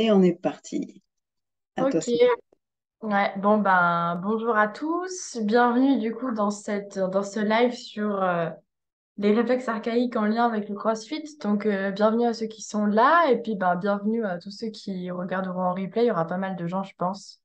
Et on est parti. À toi, Ok, Cindy. ouais, bon ben bonjour à tous, bienvenue du coup dans ce live sur les réflexes archaïques en lien avec le CrossFit. Donc bienvenue à ceux qui sont là et puis ben bienvenue à tous ceux qui regarderont en replay, il y aura pas mal de gens je pense.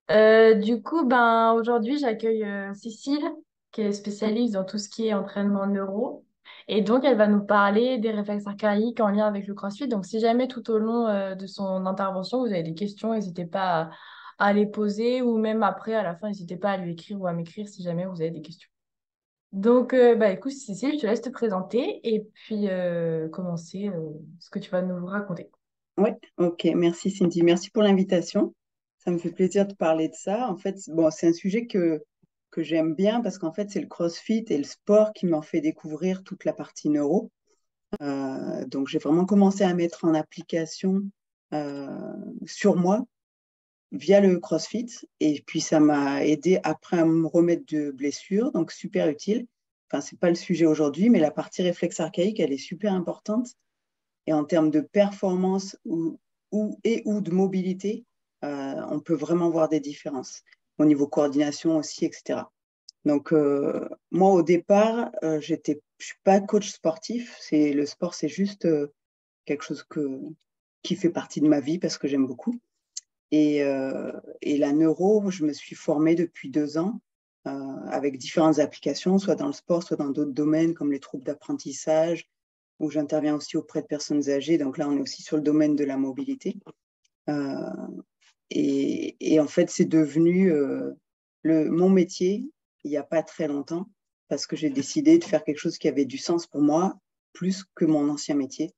Du coup ben aujourd'hui j'accueille Cécile qui est spécialiste dans tout ce qui est entraînement neuro et donc elle va nous parler des réflexes archaïques en lien avec le CrossFit. Donc si jamais tout au long de son intervention vous avez des questions, n'hésitez pas à les poser ou même après à la fin n'hésitez pas à lui écrire ou à m'écrire si jamais vous avez des questions. Donc bah écoute Cécile, je te laisse te présenter et puis commencer ce que tu vas nous raconter. Oui, ok. Merci, Cindy. Merci pour l'invitation. Ça me fait plaisir de parler de ça. En fait, bon, c'est un sujet que j'aime bien parce qu'en fait, c'est le CrossFit et le sport qui m'ont fait découvrir toute la partie neuro. Donc, j'ai vraiment commencé à mettre en application euh, sur moi via le CrossFit. Et puis, ça m'a aidé après à me remettre de blessures. Donc, super utile. Enfin, c'est pas le sujet aujourd'hui, mais la partie réflexe archaïque, elle est super importante. Et en termes de performance ou de mobilité, on peut vraiment voir des différences au niveau coordination aussi, etc. Donc, moi, au départ, je ne suis pas coach sportif. Le sport, c'est juste quelque chose qui fait partie de ma vie parce que j'aime beaucoup. Et la neuro, je me suis formée depuis 2 ans avec différentes applications, soit dans le sport, soit dans d'autres domaines comme les troubles d'apprentissage, où j'interviens aussi auprès de personnes âgées. Donc là, on est aussi sur le domaine de la mobilité. Euh, et en fait, c'est devenu mon métier il n'y a pas très longtemps parce que j'ai décidé de faire quelque chose qui avait du sens pour moi, plus que mon ancien métier,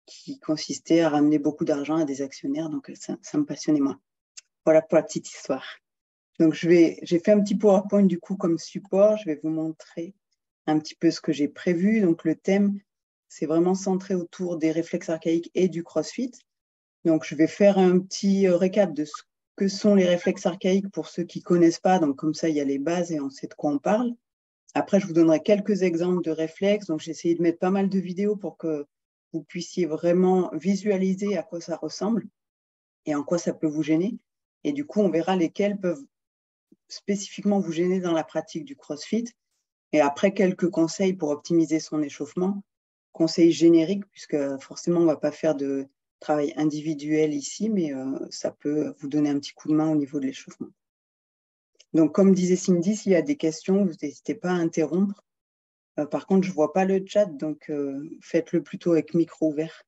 qui consistait à ramener beaucoup d'argent à des actionnaires. Donc ça me passionnait moins. Voilà pour la petite histoire. Donc j'ai fait un petit PowerPoint du coup comme support. Je vais vous montrer un petit peu ce que j'ai prévu. Donc le thème, c'est vraiment centré autour des réflexes archaïques et du CrossFit. Donc je vais faire un petit récap de ce que sont les réflexes archaïques pour ceux qui ne connaissent pas. Donc comme ça, il y a les bases et on sait de quoi on parle. Après, je vous donnerai quelques exemples de réflexes. Donc j'ai essayé de mettre pas mal de vidéos pour que vous puissiez vraiment visualiser à quoi ça ressemble et en quoi ça peut vous gêner. Et du coup, on verra lesquels peuvent spécifiquement vous gêner dans la pratique du CrossFit. Et après, quelques conseils pour optimiser son échauffement. Conseils génériques, puisque forcément, on ne va pas faire de travail individuel ici, mais ça peut vous donner un petit coup de main au niveau de l'échauffement. Donc, comme disait Cindy, s'il y a des questions, vous n'hésitez pas à interrompre. Par contre, je ne vois pas le chat, donc faites-le plutôt avec micro ouvert.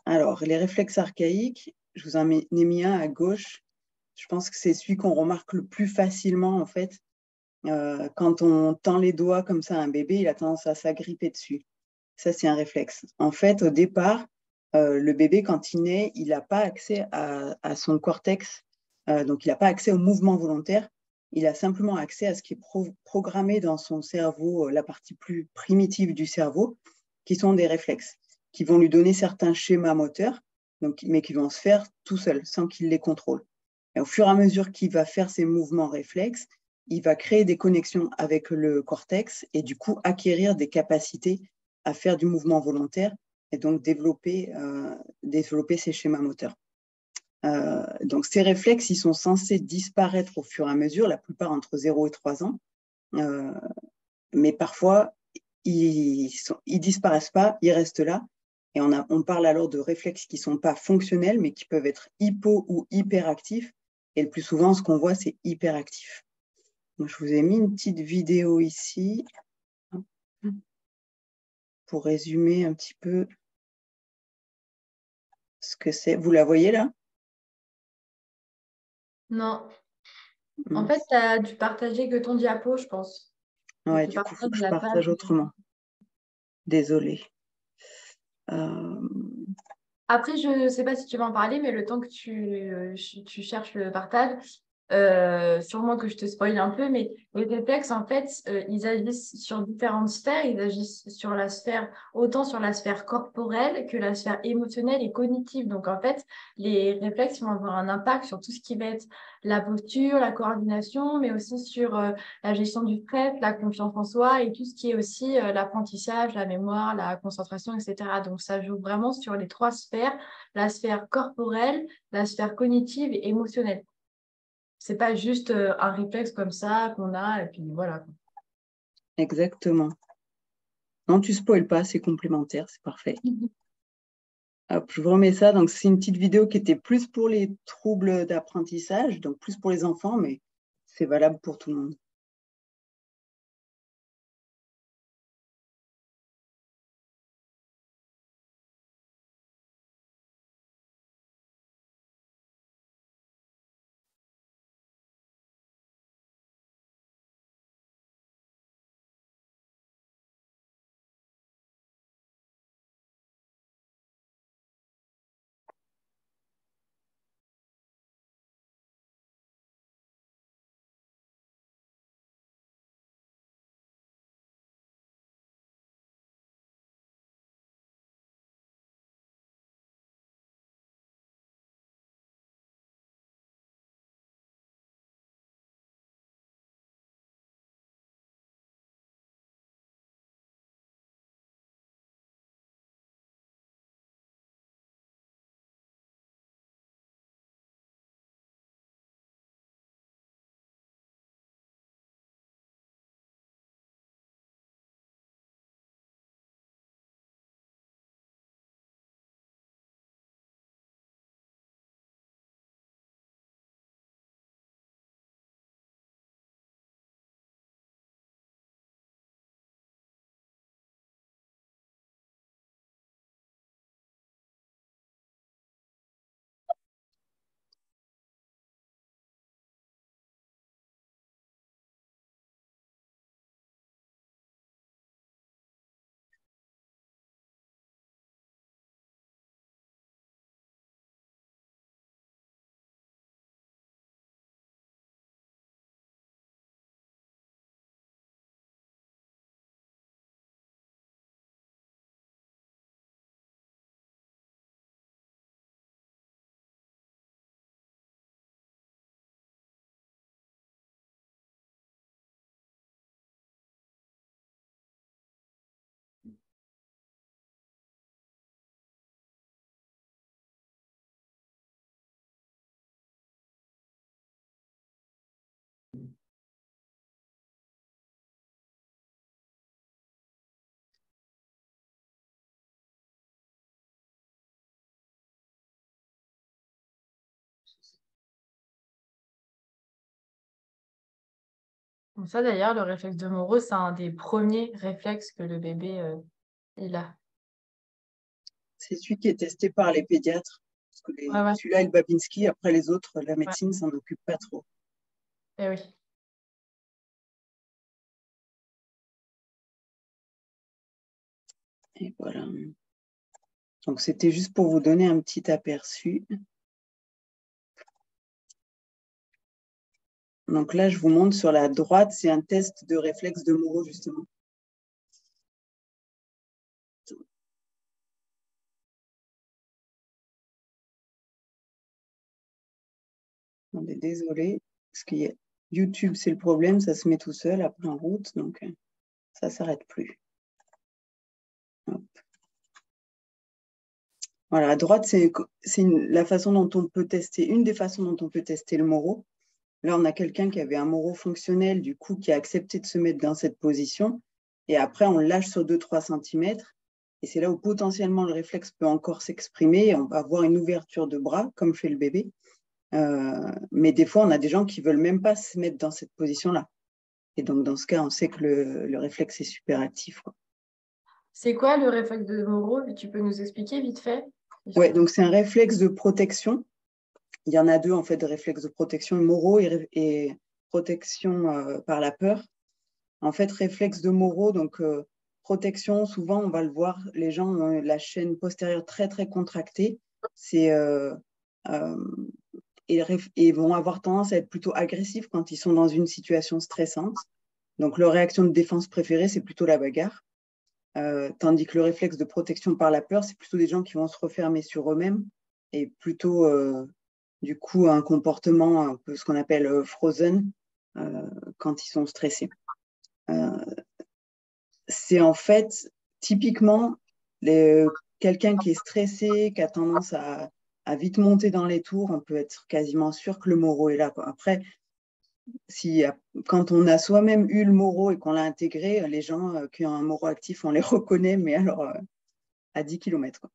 Alors, les réflexes archaïques, je vous en ai mis un à gauche. Je pense que c'est celui qu'on remarque le plus facilement, en fait. Quand on tend les doigts comme ça à un bébé, il a tendance à s'agripper dessus. Ça, c'est un réflexe. En fait, au départ, le bébé, quand il naît, il n'a pas accès à son cortex, donc il n'a pas accès au mouvement volontaire. Il a simplement accès à ce qui est programmé dans son cerveau, la partie plus primitive du cerveau, qui sont des réflexes, qui vont lui donner certains schémas moteurs, donc, mais qui vont se faire tout seul, sans qu'il les contrôle. Et au fur et à mesure qu'il va faire ces mouvements réflexes, il va créer des connexions avec le cortex et du coup acquérir des capacités à faire du mouvement volontaire et donc développer ses schémas moteurs. Donc ces réflexes, ils sont censés disparaître au fur et à mesure, la plupart entre 0 et 3 ans, euh, mais parfois ils disparaissent pas, ils restent là. Et on parle alors de réflexes qui ne sont pas fonctionnels, mais qui peuvent être hypo ou hyperactifs. Et le plus souvent, ce qu'on voit, c'est hyperactif. Donc, je vous ai mis une petite vidéo ici pour résumer un petit peu ce que c'est. Vous la voyez là? Non, en fait, tu as dû partager que ton diapo, je pense. Donc Ouais, le du coup, il faut partage que de je la page. partage autrement. Désolée. Euh, Après, je ne sais pas si tu vas en parler, mais le temps que tu cherches le partage, Sûrement que je te spoil un peu, mais les réflexes, en fait, ils agissent sur différentes sphères. Ils agissent sur la sphère, autant sur la sphère corporelle que la sphère émotionnelle et cognitive. Donc, en fait, les réflexes vont avoir un impact sur tout ce qui va être la posture, la coordination, mais aussi sur la gestion du stress, la confiance en soi et tout ce qui est aussi l'apprentissage, la mémoire, la concentration, etc. Donc, ça joue vraiment sur les trois sphères, la sphère corporelle, la sphère cognitive et émotionnelle. C'est pas juste un réflexe comme ça qu'on a et puis voilà. Exactement. Non, tu spoil pas, c'est complémentaire, c'est parfait. Hop, je vous remets ça. Donc, c'est une petite vidéo qui était plus pour les troubles d'apprentissage, donc plus pour les enfants, mais c'est valable pour tout le monde. Donc ça d'ailleurs, le réflexe de Moreau, c'est un des premiers réflexes que le bébé il a. C'est celui qui est testé par les pédiatres. Parce que Ouais, ouais, celui-là et le Babinski, après les autres, la ouais. médecine s'en occupe pas trop. Eh oui. Et voilà. Donc, c'était juste pour vous donner un petit aperçu. Donc là, je vous montre sur la droite, c'est un test de réflexe de Moreau, justement. On est désolé, parce que YouTube, c'est le problème, ça se met tout seul après en route, donc ça ne s'arrête plus. Hop. Voilà, à droite, c'est la façon dont on peut tester, une des façons dont on peut tester le Moreau. Là, on a quelqu'un qui avait un Moreau fonctionnel, du coup, qui a accepté de se mettre dans cette position. Et après, on le lâche sur 2-3 cm. Et c'est là où potentiellement le réflexe peut encore s'exprimer. Et on va avoir une ouverture de bras, comme fait le bébé. Mais des fois, on a des gens qui ne veulent même pas se mettre dans cette position-là. Et donc, dans ce cas, on sait que le réflexe est super actif, quoi. C'est quoi le réflexe de Moreau? Tu peux nous expliquer vite fait? Ouais, donc c'est un réflexe de protection. Il y en a deux, en fait, de réflexes de protection, Moreau et protection par la peur. En fait, réflexe de Moreau, donc protection, souvent on va le voir, les gens ont la chaîne postérieure très très contractée. C'est et vont avoir tendance à être plutôt agressifs quand ils sont dans une situation stressante. Donc, leur réaction de défense préférée, c'est plutôt la bagarre. Tandis que le réflexe de protection par la peur, c'est plutôt des gens qui vont se refermer sur eux-mêmes et plutôt, du coup, un comportement un peu ce qu'on appelle frozen quand ils sont stressés. C'est en fait typiquement quelqu'un qui est stressé, qui a tendance à vite monter dans les tours. On peut être quasiment sûr que le Moro est là, quoi. Après, quand on a soi-même eu le Moro et qu'on l'a intégré, les gens qui ont un Moro actif, on les reconnaît, mais alors à 10 km. Quoi.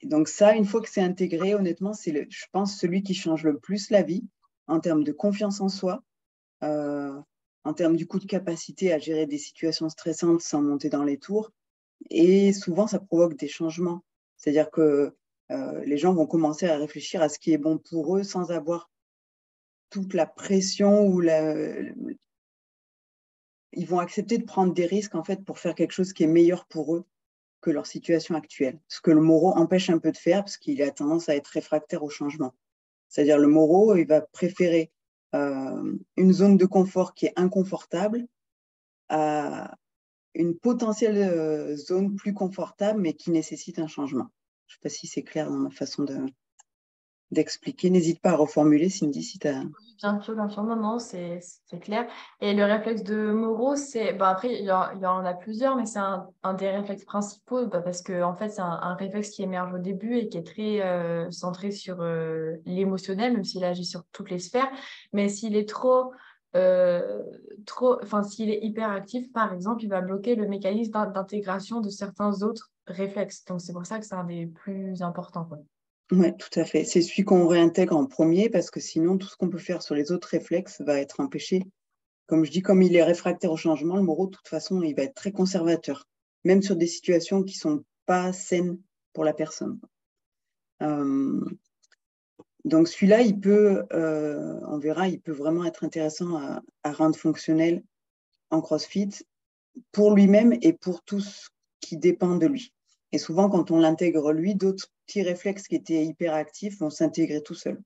Et donc ça, une fois que c'est intégré, honnêtement, c'est, je pense, celui qui change le plus la vie en termes de confiance en soi, en termes du coup de capacité à gérer des situations stressantes sans monter dans les tours. Et souvent, ça provoque des changements. C'est-à-dire que les gens vont commencer à réfléchir à ce qui est bon pour eux sans avoir toute la pression ou ils vont accepter de prendre des risques en fait pour faire quelque chose qui est meilleur pour eux que leur situation actuelle. Ce que le Moro empêche un peu de faire parce qu'il a tendance à être réfractaire au changement. C'est-à-dire le Moro, il va préférer une zone de confort qui est inconfortable à une potentielle zone plus confortable mais qui nécessite un changement. Je ne sais pas si c'est clair dans ma façon d'expliquer. N'hésite pas à reformuler, Cindy, si tu as... Bien sûr, non, non, c'est clair. Et le réflexe de Moro, c'est, bon, après, il y en a plusieurs, mais c'est un des réflexes principaux, parce que, en fait, c'est un réflexe qui émerge au début et qui est très centré sur l'émotionnel, même s'il agit sur toutes les sphères. Mais s'il est enfin, s'il est hyperactif, par exemple, il va bloquer le mécanisme d'intégration de certains autres réflexes. Donc, c'est pour ça que c'est un des plus importants, quoi. Oui, tout à fait. C'est celui qu'on réintègre en premier parce que sinon, tout ce qu'on peut faire sur les autres réflexes va être empêché. Comme je dis, comme il est réfractaire au changement, le Moro, de toute façon, il va être très conservateur, même sur des situations qui ne sont pas saines pour la personne. Donc celui-là, on verra, il peut vraiment être intéressant à rendre fonctionnel en CrossFit pour lui-même et pour tout ce qui dépend de lui. Et souvent, quand on l'intègre lui, d'autres petits réflexes qui étaient hyperactifs vont s'intégrer tout seuls.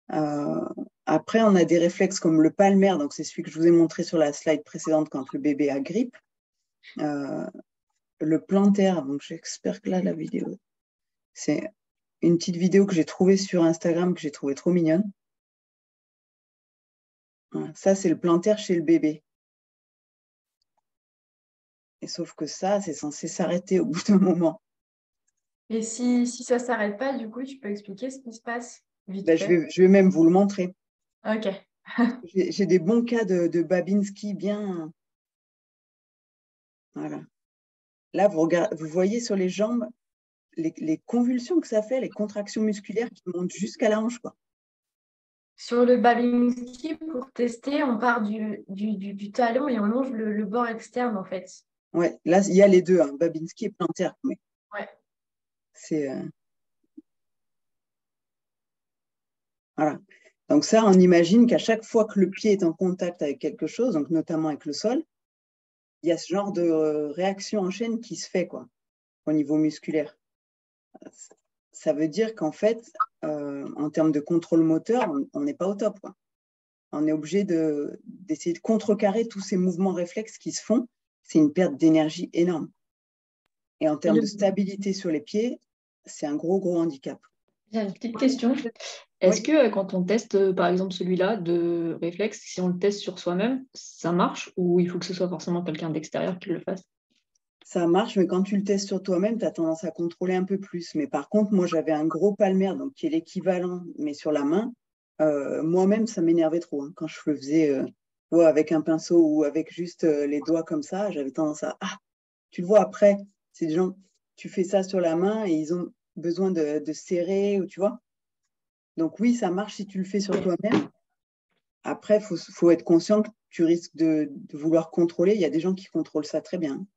Après, on a des réflexes comme le palmaire, donc c'est celui que je vous ai montré sur la slide précédente quand le bébé a grippe. Le plantaire, donc j'espère que là, la vidéo, c'est une petite vidéo que j'ai trouvée sur Instagram que j'ai trouvée trop mignonne. Voilà, ça, c'est le plantaire chez le bébé. Et sauf que ça, c'est censé s'arrêter au bout d'un moment. Et si ça ne s'arrête pas, du coup, tu peux expliquer ce qui se passe vite Ben, fait. je vais même vous le montrer. Ok. J'ai des bons cas de Babinski bien. Voilà. Là, vous voyez sur les jambes les convulsions que ça fait, les contractions musculaires qui montent jusqu'à la hanche, quoi. Sur le Babinski, pour tester, on part du talon et on longe le bord externe, en fait. Ouais, là, il y a les deux, hein, Babinski et plantaire. Mais Ouais. c'est voilà. Donc ça, on imagine qu'à chaque fois que le pied est en contact avec quelque chose, donc notamment avec le sol, il y a ce genre de réaction en chaîne qui se fait, quoi, au niveau musculaire. Ça veut dire qu'en fait, en termes de contrôle moteur, on n'est pas au top, quoi. On est obligé d'essayer de contrecarrer tous ces mouvements réflexes qui se font. C'est une perte d'énergie énorme. Et en termes de stabilité sur les pieds, c'est un gros, gros handicap. J'ai une petite question. Est-ce Oui, que quand on teste, par exemple, celui-là de réflexe, si on le teste sur soi-même, ça marche ou il faut que ce soit forcément quelqu'un d'extérieur qui le fasse? ça marche, mais quand tu le testes sur toi-même, tu as tendance à contrôler un peu plus. Mais par contre, moi, j'avais un gros palmaire, donc qui est l'équivalent, mais sur la main. Moi-même, ça m'énervait trop. Hein. Quand je le faisais avec un pinceau ou avec juste les doigts comme ça, j'avais tendance à... Ah, tu le vois après, c'est des gens, tu fais ça sur la main et ils ont besoin de serrer, ou tu vois. Donc oui, ça marche si tu le fais sur toi-même. Après, faut être conscient que tu risques de vouloir contrôler. Il y a des gens qui contrôlent ça très bien.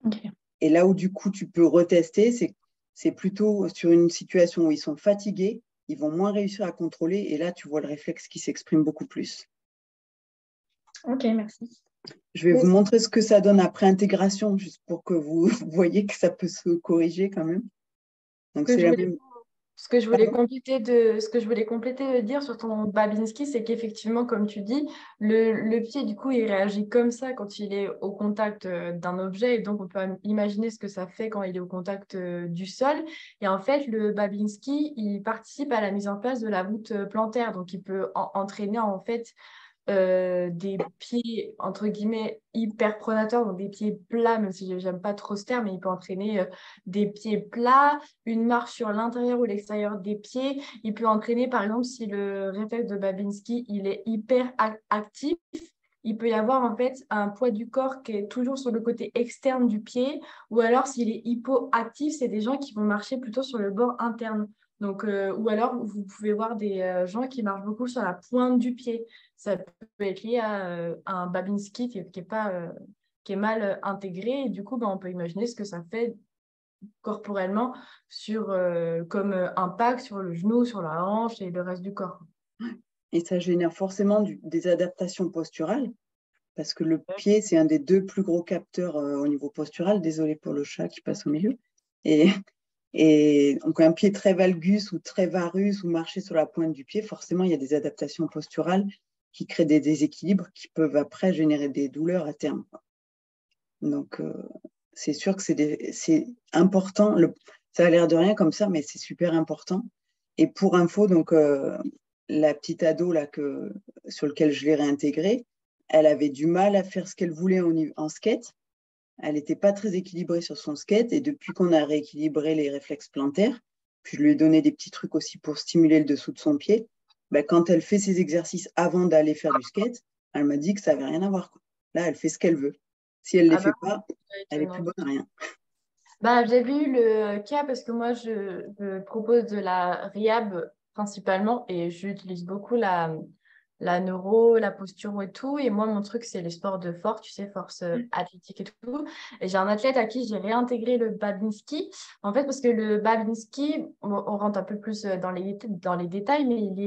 Okay. Et là où du coup tu peux retester, c'est plutôt sur une situation où ils sont fatigués, ils vont moins réussir à contrôler et là tu vois le réflexe qui s'exprime beaucoup plus. Ok, merci. Je vais vous montrer ce que ça donne après intégration, juste pour que vous voyez que ça peut se corriger quand même. Donc Ce que c'est je la voulais même. Ce que je voulais compléter de dire sur ton Babinski, c'est qu'effectivement, comme tu dis, le pied, du coup, il réagit comme ça quand il est au contact d'un objet. Et donc, on peut imaginer ce que ça fait quand il est au contact du sol. Et en fait, le Babinski, il participe à la mise en place de la voûte plantaire. Donc, il peut entraîner, en fait, des pieds, entre guillemets, hyper pronateurs, donc des pieds plats, même si j'aime pas trop ce terme, mais il peut entraîner des pieds plats, une marche sur l'intérieur ou l'extérieur des pieds. Il peut entraîner, par exemple, si le réflexe de Babinski, il est hyper actif, il peut y avoir en fait un poids du corps qui est toujours sur le côté externe du pied, ou alors s'il est hypoactif, c'est des gens qui vont marcher plutôt sur le bord interne. Donc, ou alors, vous pouvez voir des gens qui marchent beaucoup sur la pointe du pied. Ça peut être lié à un Babinski qui est pas, qui est mal intégré. Et du coup, ben, on peut imaginer ce que ça fait corporellement sur, comme impact sur le genou, sur la hanche et le reste du corps. Et ça génère forcément des adaptations posturales, parce que le pied, c'est un des deux plus gros capteurs au niveau postural. Désolé pour le chat qui passe au milieu. Et, et donc, un pied très valgus ou très varus ou marcher sur la pointe du pied, forcément, il y a des adaptations posturales qui créent des déséquilibres qui peuvent après générer des douleurs à terme. Donc, c'est sûr que c'est important. Ça a l'air de rien comme ça, mais c'est super important. Et pour info, donc, la petite ado là, sur laquelle je l'ai réintégrée, elle avait du mal à faire ce qu'elle voulait en skate. Elle n'était pas très équilibrée sur son skate. Et depuis qu'on a rééquilibré les réflexes plantaires, puis je lui ai donné des petits trucs aussi pour stimuler le dessous de son pied, ben, quand elle fait ses exercices avant d'aller faire du skate, elle m'a dit que ça n'avait rien à voir, quoi. Là, elle fait ce qu'elle veut. Si elle ne les Ah bah, fait pas, c'est elle est plus étonnant. bonne à rien. Bah, j'avais eu le cas parce que moi, je propose de la RIAB principalement et j'utilise beaucoup la neuro, la posture et tout. Et moi, mon truc, c'est les sports de force, tu sais, force athlétique et tout. Et j'ai un athlète à qui j'ai réintégré le Babinski. En fait, parce que le Babinski, on rentre un peu plus dans les détails, mais il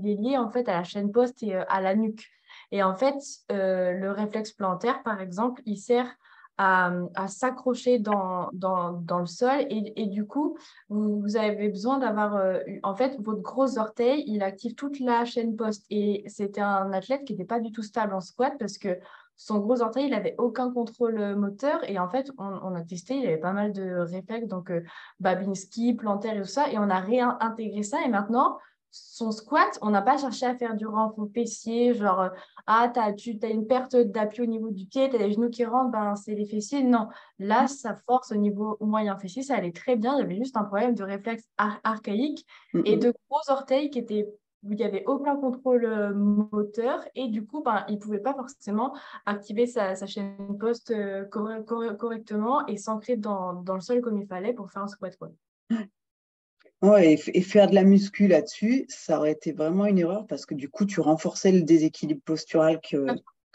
est lié en fait à la chaîne poste et à la nuque. Et en fait, le réflexe plantaire, par exemple, il sert à s'accrocher dans le sol. Et du coup, vous avez besoin d'avoir, en fait, votre gros orteil, il active toute la chaîne poste. Et c'était un athlète qui n'était pas du tout stable en squat parce que son gros orteil, il n'avait aucun contrôle moteur. Et en fait, on a testé, il avait pas mal de réflexes, donc Babinski, plantaire et tout ça. Et on a réintégré ça. Et maintenant, son squat, on n'a pas cherché à faire du renfort fessier, genre ah, tu as une perte d'appui au niveau du pied, tu as les genoux qui rentrent, ben, c'est les fessiers. Non, là, sa force au niveau moyen fessier, ça allait très bien. Il y avait juste un problème de réflexe archaïque et de gros orteils où il n'y avait aucun contrôle moteur. Et du coup, ben, il ne pouvait pas forcément activer sa chaîne poste correctement et s'ancrer dans le sol comme il fallait pour faire un squat, quoi. Ouais, et faire de la muscu là-dessus, ça aurait été vraiment une erreur parce que du coup, tu renforçais le déséquilibre postural que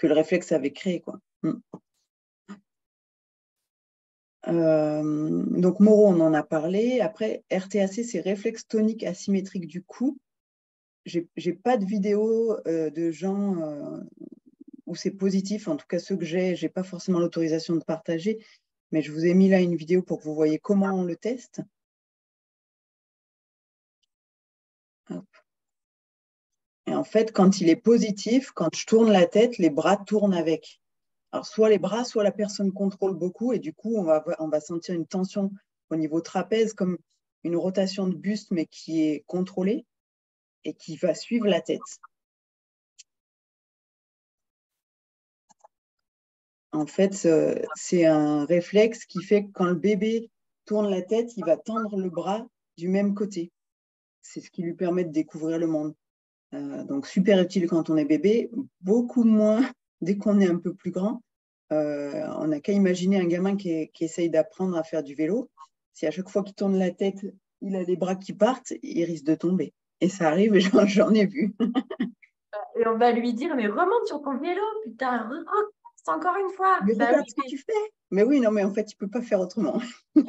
le réflexe avait créé, quoi. Donc, Moro, on en a parlé. Après, RTAC, c'est réflexe tonique asymétrique du cou. J'ai pas de vidéo de gens où c'est positif. En tout cas, ceux que j'ai pas forcément l'autorisation de partager. Mais je vous ai mis là une vidéo pour que vous voyez comment on le teste. Hop. Et en fait, quand il est positif, quand je tourne la tête, les bras tournent avec. Alors, soit les bras, soit la personne contrôle beaucoup. Et du coup, on va sentir une tension au niveau trapèze, comme une rotation de buste, mais qui est contrôlée et qui va suivre la tête. En fait, c'est un réflexe qui fait que quand le bébé tourne la tête, il va tendre le bras du même côté. C'est ce qui lui permet de découvrir le monde. Donc, super utile quand on est bébé, beaucoup moins dès qu'on est un peu plus grand. On n'a qu'à imaginer un gamin qui essaye d'apprendre à faire du vélo. Si à chaque fois qu'il tourne la tête, il a les bras qui partent, il risque de tomber. Et ça arrive, j'en ai vu. Et on va lui dire, mais remonte sur ton vélo, putain, c'est encore une fois. Mais Bah regarde oui, ce que tu fais. Mais oui, non, mais en fait, il ne peut pas faire autrement. oui.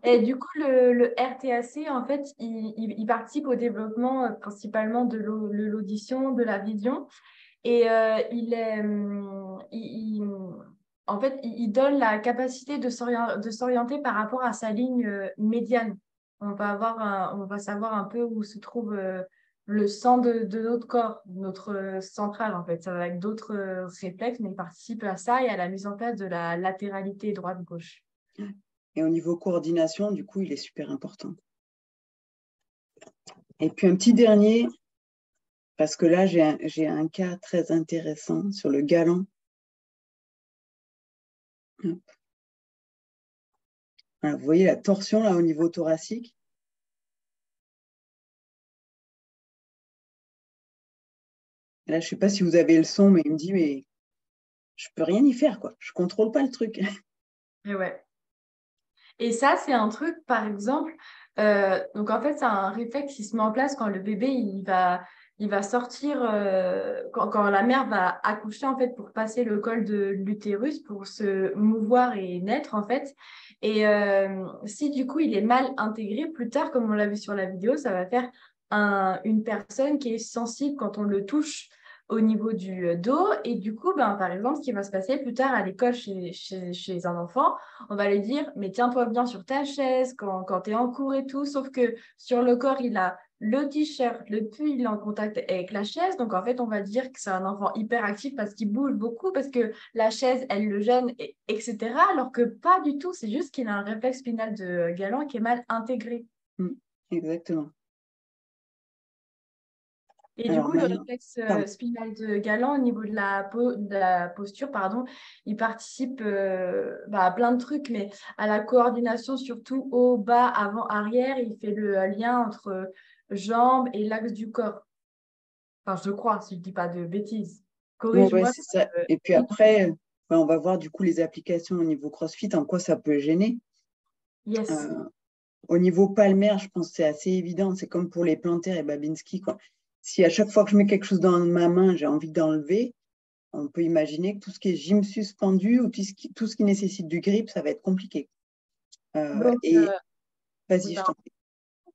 Et du coup, le RTAC, en fait, il participe au développement principalement de l'audition, de la vision. Et en fait, il donne la capacité de s'orienter par rapport à sa ligne médiane. on va savoir un peu où se trouve le centre de notre corps, notre centrale en fait. Ça va avec d'autres réflexes, mais il participe à ça et à la mise en place de la latéralité droite-gauche. Et au niveau coordination, du coup, il est super important. Et puis un petit dernier, parce que là, j'ai un cas très intéressant sur le galant. Voilà, vous voyez la torsion là au niveau thoracique. Là, je ne sais pas si vous avez le son, mais il me dit, mais je ne peux rien y faire, quoi. Je ne contrôle pas le truc. Et ouais. Et ça, c'est un truc, par exemple, donc en fait, c'est un réflexe qui se met en place quand le bébé, il va sortir, quand la mère va accoucher, en fait, pour passer le col de l'utérus, pour se mouvoir et naître, en fait. Et si du coup, il est mal intégré, plus tard, comme on l'a vu sur la vidéo, ça va faire une personne qui est sensible quand on le touche au niveau du dos. Et du coup, ben, par exemple, ce qui va se passer plus tard à l'école chez un enfant, on va lui dire, mais tiens-toi bien sur ta chaise quand tu es en cours et tout. Sauf que sur le corps, il a le t-shirt, le pull, il est en contact avec la chaise. Donc, en fait, on va dire que c'est un enfant hyperactif parce qu'il bouge beaucoup, parce que la chaise, elle le gêne, etc. Alors que pas du tout. C'est juste qu'il a un réflexe spinal de Galant qui est mal intégré. Exactement. Et du Alors coup, le maintenant, réflexe pardon. spinal de Galant, au niveau de la posture, pardon, il participe à plein de trucs, mais à la coordination, surtout haut, bas, avant, arrière. Il fait le lien entre jambes et l'axe du corps. Enfin, je crois, si je ne dis pas de bêtises. Ouais, Corrige-moi. c'est ça. Et puis après, on va voir du coup les applications au niveau CrossFit, en quoi ça peut gêner. Yes. Au niveau palmaire, je pense que c'est assez évident. C'est comme pour les plantaires et Babinski, quoi. Si à chaque fois que je mets quelque chose dans ma main, j'ai envie d'enlever, on peut imaginer que tout ce qui est gym suspendu ou tout ce qui nécessite du grip, ça va être compliqué. Donc, Et oui, vas-y, je t'en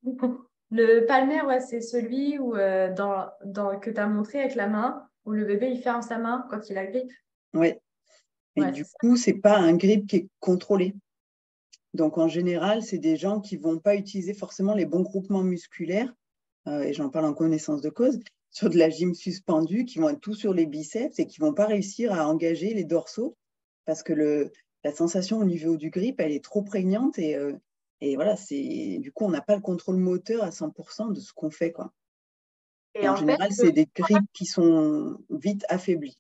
pardon. prie. Le palmaire, ouais, c'est celui où, que tu as montré avec la main, où le bébé il ferme sa main quand il agrippe. Ouais. Et Ouais, du c'est ça. coup, c'est pas un grip qui est contrôlé. Donc, en général, c'est des gens qui vont pas utiliser forcément les bons groupements musculaires, et j'en parle en connaissance de cause, sur de la gym suspendue, qui vont être tout sur les biceps et qui vont pas réussir à engager les dorsaux parce que la sensation au niveau du grip, elle est trop prégnante et voilà, du coup, on n'a pas le contrôle moteur à 100% de ce qu'on fait, quoi. Et Et en en fait, général, c'est des grips qui sont vite affaiblis.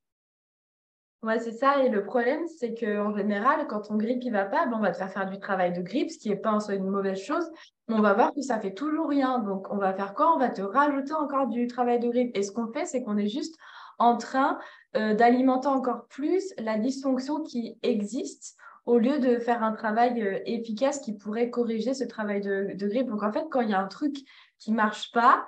ouais, c'est ça. Et le problème, c'est qu'en général, quand ton grip il va pas, ben, on va te faire du travail de grip, ce qui n'est pas en soi une mauvaise chose. Mais on va voir que ça fait toujours rien. Donc, on va faire quoi? On va te rajouter encore du travail de grip. Et ce qu'on fait, c'est qu'on est juste en train d'alimenter encore plus la dysfonction qui existe au lieu de faire un travail efficace qui pourrait corriger ce travail de grip. Donc, en fait, quand il y a un truc qui marche pas,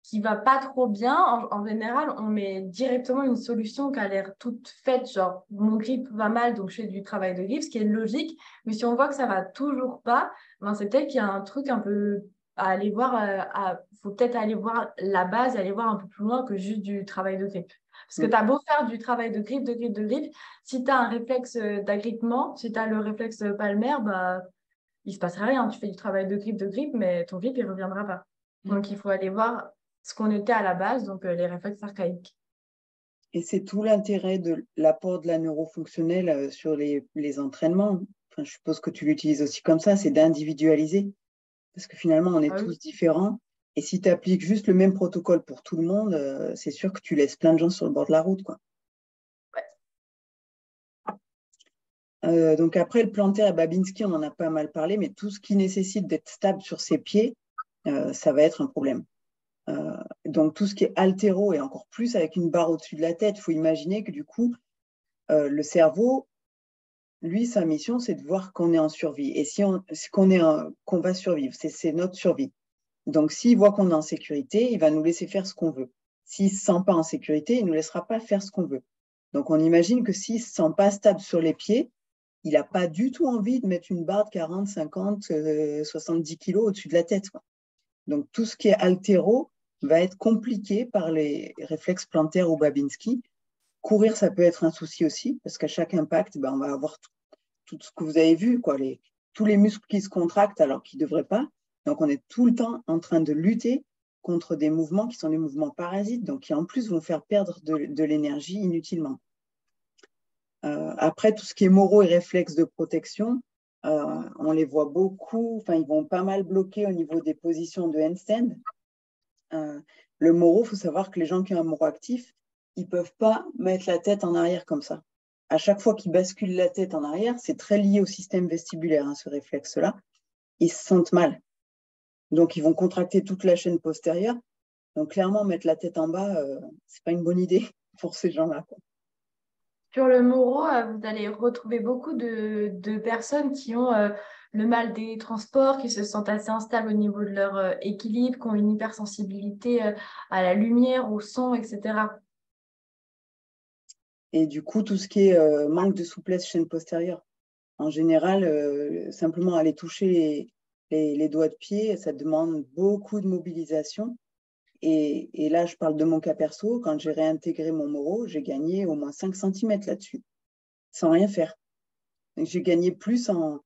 qui va pas trop bien, en général, on met directement une solution qui a l'air toute faite, genre mon grip va mal, donc je fais du travail de grip, ce qui est logique. Mais si on voit que ça va toujours pas, ben c'est peut-être qu'il y a un truc un peu à aller voir, faut peut-être aller voir la base, aller voir un peu plus loin que juste du travail de grip. Parce que tu as beau faire du travail de grip, de grip, de grip, si tu as un réflexe d'agrippement, si tu as le réflexe palmaire, bah, il se passera rien. Tu fais du travail de grip, mais ton grip, il reviendra pas. Donc, il faut aller voir ce qu'on était à la base, donc les réflexes archaïques. Et c'est tout l'intérêt de l'apport de la neurofonctionnelle sur les entraînements. Enfin, je suppose que tu l'utilises aussi comme ça, c'est d'individualiser. Parce que finalement, on est Ah oui. tous différents. Et si tu appliques juste le même protocole pour tout le monde, c'est sûr que tu laisses plein de gens sur le bord de la route, quoi. Donc après, le plantaire et Babinski, on en a pas mal parlé, mais tout ce qui nécessite d'être stable sur ses pieds, ça va être un problème. Donc tout ce qui est haltéro et encore plus avec une barre au-dessus de la tête, il faut imaginer que du coup, le cerveau, lui, sa mission, c'est de voir qu'on est en survie. Et qu'on va survivre, c'est notre survie. Donc, s'il voit qu'on est en sécurité, il va nous laisser faire ce qu'on veut. S'il ne se sent pas en sécurité, il ne nous laissera pas faire ce qu'on veut. Donc, on imagine que s'il ne se sent pas stable sur les pieds, il n'a pas du tout envie de mettre une barre de 40, 50, 70 kilos au-dessus de la tête, quoi. Donc, tout ce qui est haltéro va être compliqué par les réflexes plantaires ou Babinski. Courir, ça peut être un souci aussi, parce qu'à chaque impact, on va avoir tout ce que vous avez vu, quoi, tous les muscles qui se contractent alors qu'ils ne devraient pas. Donc, on est tout le temps en train de lutter contre des mouvements qui sont des mouvements parasites, donc qui en plus vont faire perdre de l'énergie inutilement. Après, tout ce qui est moraux et réflexes de protection, on les voit beaucoup, enfin, ils vont pas mal bloquer au niveau des positions de handstand. Le moro, il faut savoir que les gens qui ont un moro actif, ils ne peuvent pas mettre la tête en arrière comme ça. À chaque fois qu'ils basculent la tête en arrière, c'est très lié au système vestibulaire, hein, ce réflexe-là. Ils se sentent mal. Donc, ils vont contracter toute la chaîne postérieure. Donc, clairement, mettre la tête en bas, ce n'est pas une bonne idée pour ces gens-là. Sur le Moro, vous allez retrouver beaucoup de personnes qui ont le mal des transports, qui se sentent assez instables au niveau de leur équilibre, qui ont une hypersensibilité à la lumière, au son, etc. Et du coup, tout ce qui est manque de souplesse chaîne postérieure. En général, simplement aller toucher les doigts de pied, ça demande beaucoup de mobilisation. Et là, je parle de mon cas perso. Quand j'ai réintégré mon moro, j'ai gagné au moins 5 cm là-dessus, sans rien faire. J'ai gagné plus en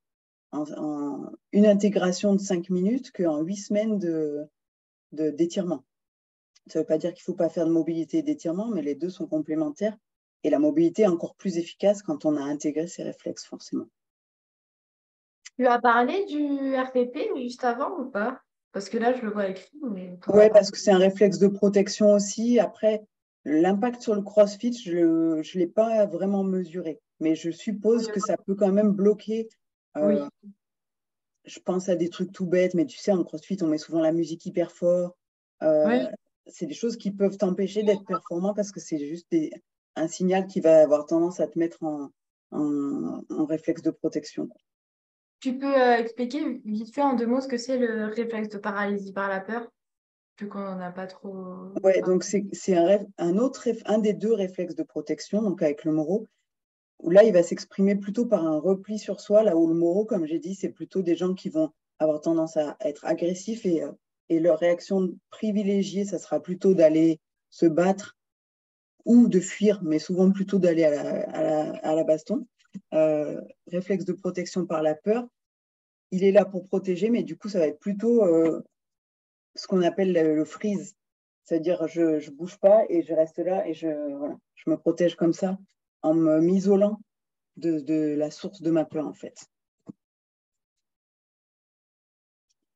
une intégration de 5 minutes qu'en 8 semaines d'étirement. Ça ne veut pas dire qu'il ne faut pas faire de mobilité et d'étirement, mais les deux sont complémentaires. Et la mobilité est encore plus efficace quand on a intégré ces réflexes, forcément. Tu as parlé du RPP juste avant ou pas? Parce que là, je le vois écrit, mais tu en as Oui, parlé. parce que c'est un réflexe de protection aussi. Après, l'impact sur le CrossFit, je ne l'ai pas vraiment mesuré. Mais je suppose que ça peut quand même bloquer. Oui. Je pense à des trucs tout bêtes, mais tu sais, en CrossFit, on met souvent la musique hyper fort. Oui. C'est des choses qui peuvent t'empêcher d'être performant parce que c'est juste un signal qui va avoir tendance à te mettre en réflexe de protection. Tu peux expliquer vite fait en 2 mots ce que c'est le réflexe de paralysie par la peur, vu qu'on n'en a pas trop Ouais, parlé. donc c'est un des deux réflexes de protection, donc avec le moro, où là, il va s'exprimer plutôt par un repli sur soi, là où le moro, comme j'ai dit, c'est plutôt des gens qui vont avoir tendance à être agressifs et leur réaction privilégiée, ça sera plutôt d'aller se battre ou de fuir, mais souvent plutôt d'aller à la baston. Réflexe de protection par la peur, il est là pour protéger, mais du coup, ça va être plutôt ce qu'on appelle le freeze. C'est-à-dire, je ne bouge pas et je reste là et voilà, je me protège comme ça en m'isolant de la source de ma peur, en fait.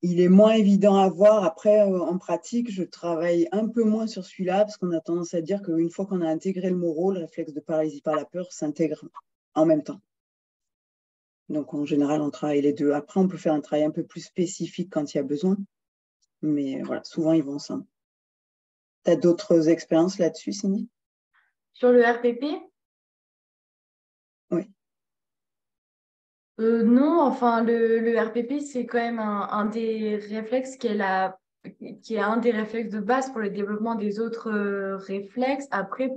Il est moins évident à voir. Après, en pratique, je travaille un peu moins sur celui-là parce qu'on a tendance à dire qu'une fois qu'on a intégré le moro, le réflexe de paralysie par la peur s'intègre en même temps. Donc, en général, on travaille les deux. Après, on peut faire un travail un peu plus spécifique quand il y a besoin. Mais voilà, souvent, ils vont ensemble. Tu as d'autres expériences là-dessus, Cindy? Sur le RPP, Oui. non, enfin, le RPP, c'est quand même un des réflexes qui est un des réflexes de base pour le développement des autres réflexes. Après,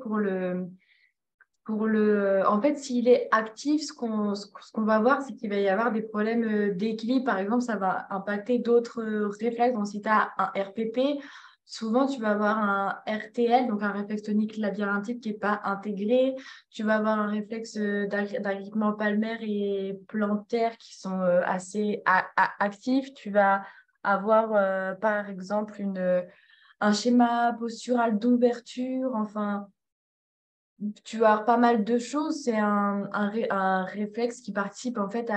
en fait, s'il est actif, ce qu'on va voir, c'est qu'il va y avoir des problèmes d'équilibre. Par exemple, ça va impacter d'autres réflexes. Donc, si tu as un RPP, souvent, tu vas avoir un RTL, donc un réflexe tonique labyrinthique qui n'est pas intégré. Tu vas avoir un réflexe d'agrippement palmaire et plantaire qui sont assez actifs. Tu vas avoir, par exemple, un schéma postural d'ouverture. Enfin, tu vas avoir pas mal de choses. C'est un réflexe qui participe en fait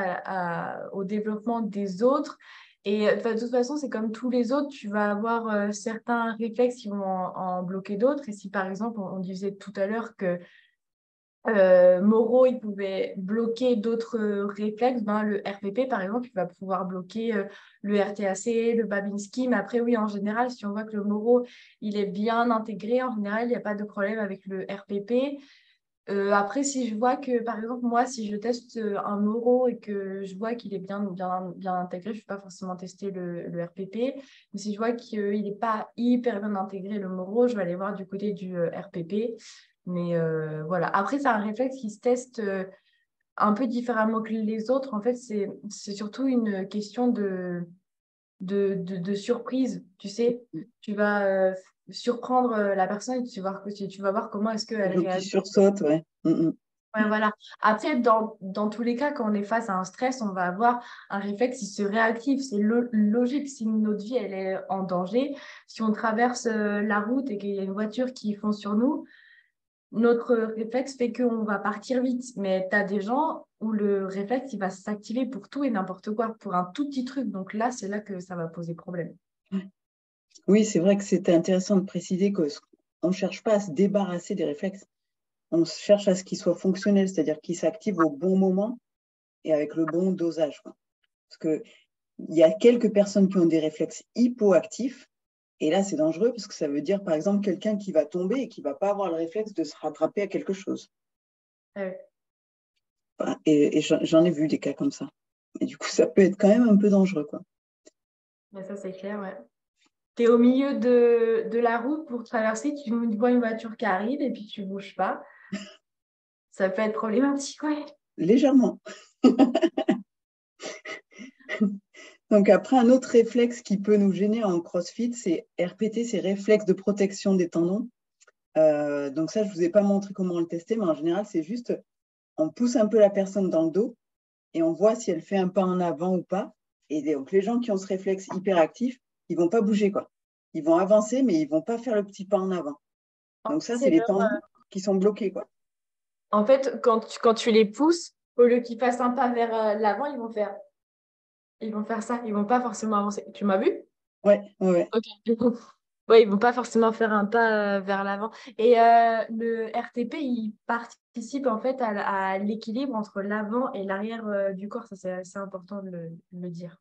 au développement des autres. Et de toute façon, c'est comme tous les autres, tu vas avoir certains réflexes qui vont en bloquer d'autres. Et si par exemple, on disait tout à l'heure que Moreau, il pouvait bloquer d'autres réflexes, ben, le RPP, par exemple, il va pouvoir bloquer le RTAC, le Babinski. Mais après, oui, en général, si on voit que le Moreau, il est bien intégré, en général, il n'y a pas de problème avec le RPP. Après, si je vois que, par exemple, moi, si je teste un Moro et que je vois qu'il est bien intégré, je ne vais pas forcément tester le RPP. Mais si je vois qu'il n'est pas hyper bien intégré, le Moro, je vais aller voir du côté du RPP. Mais voilà. Après, c'est un réflexe qui se teste un peu différemment que les autres. En fait, c'est surtout une question de surprise. Tu sais, tu vas surprendre la personne et tu vas voir comment est-ce Les qu'elle gens qui réagit. sursautent, ouais. Ouais, voilà. Après, dans tous les cas, quand on est face à un stress, on va avoir un réflexe qui se réactive. C'est logique si notre vie elle est en danger. Si on traverse la route et qu'il y a une voiture qui fonce sur nous, notre réflexe fait qu'on va partir vite. Mais tu as des gens où le réflexe il va s'activer pour tout et n'importe quoi, pour un tout petit truc. Donc là, c'est là que ça va poser problème. Oui, c'est vrai que c'était intéressant de préciser qu'on ne cherche pas à se débarrasser des réflexes. On cherche à ce qu'ils soient fonctionnels, c'est-à-dire qu'ils s'activent au bon moment et avec le bon dosage, quoi. Parce qu'il y a quelques personnes qui ont des réflexes hypoactifs, et là, c'est dangereux parce que ça veut dire, par exemple, quelqu'un qui va tomber et qui ne va pas avoir le réflexe de se rattraper à quelque chose. Euh, Voilà. Et j'en ai vu des cas comme ça. Et du coup, ça peut être quand même un peu dangereux, quoi. mais ça, c'est clair, ouais. Tu es au milieu de la route pour traverser, tu vois une voiture qui arrive et puis tu bouges pas. Ça peut être problématique, ouais. Légèrement. Donc après, un autre réflexe qui peut nous gêner en CrossFit, c'est RPT, c'est réflexe de protection des tendons. Donc ça, je ne vous ai pas montré comment on le testait, mais en général, c'est juste, on pousse un peu la personne dans le dos et on voit si elle fait un pas en avant ou pas. Et donc les gens qui ont ce réflexe hyperactif, ils ne vont pas bouger, quoi. Ils vont avancer, mais ils ne vont pas faire le petit pas en avant. Donc ça, c'est les tendons qui sont bloqués, quoi. En fait, quand tu les pousses, au lieu qu'ils fassent un pas vers l'avant, ils vont faire ça. Ils vont pas forcément avancer. Tu m'as vu? Ouais, ouais, ouais. Ok. Ouais, ils vont pas forcément faire un pas vers l'avant. Et le RTP, il participe en fait à l'équilibre entre l'avant et l'arrière du corps. Ça, c'est assez important de le dire.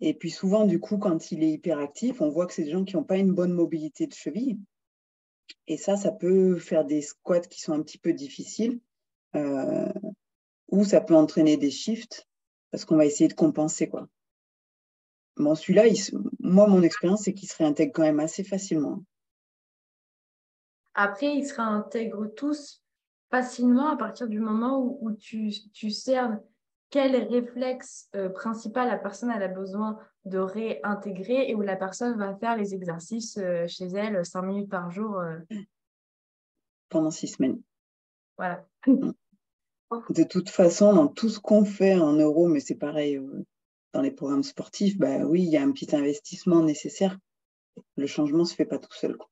Et puis souvent, du coup, quand il est hyperactif, on voit que c'est des gens qui n'ont pas une bonne mobilité de cheville. Et ça peut faire des squats qui sont un petit peu difficiles, euh, ou ça peut entraîner des shifts, parce qu'on va essayer de compenser, quoi. Bon, celui-là, moi, mon expérience, c'est qu'il se réintègre quand même assez facilement. Après, ils se réintègrent tous facilement à partir du moment où tu cernes quel réflexe principal la personne elle a besoin de réintégrer et où la personne va faire les exercices chez elle 5 minutes par jour. Pendant 6 semaines. Voilà. De toute façon, dans tout ce qu'on fait en euros, mais c'est pareil dans les programmes sportifs, bah oui, il y a un petit investissement nécessaire. Le changement ne se fait pas tout seul, quoi.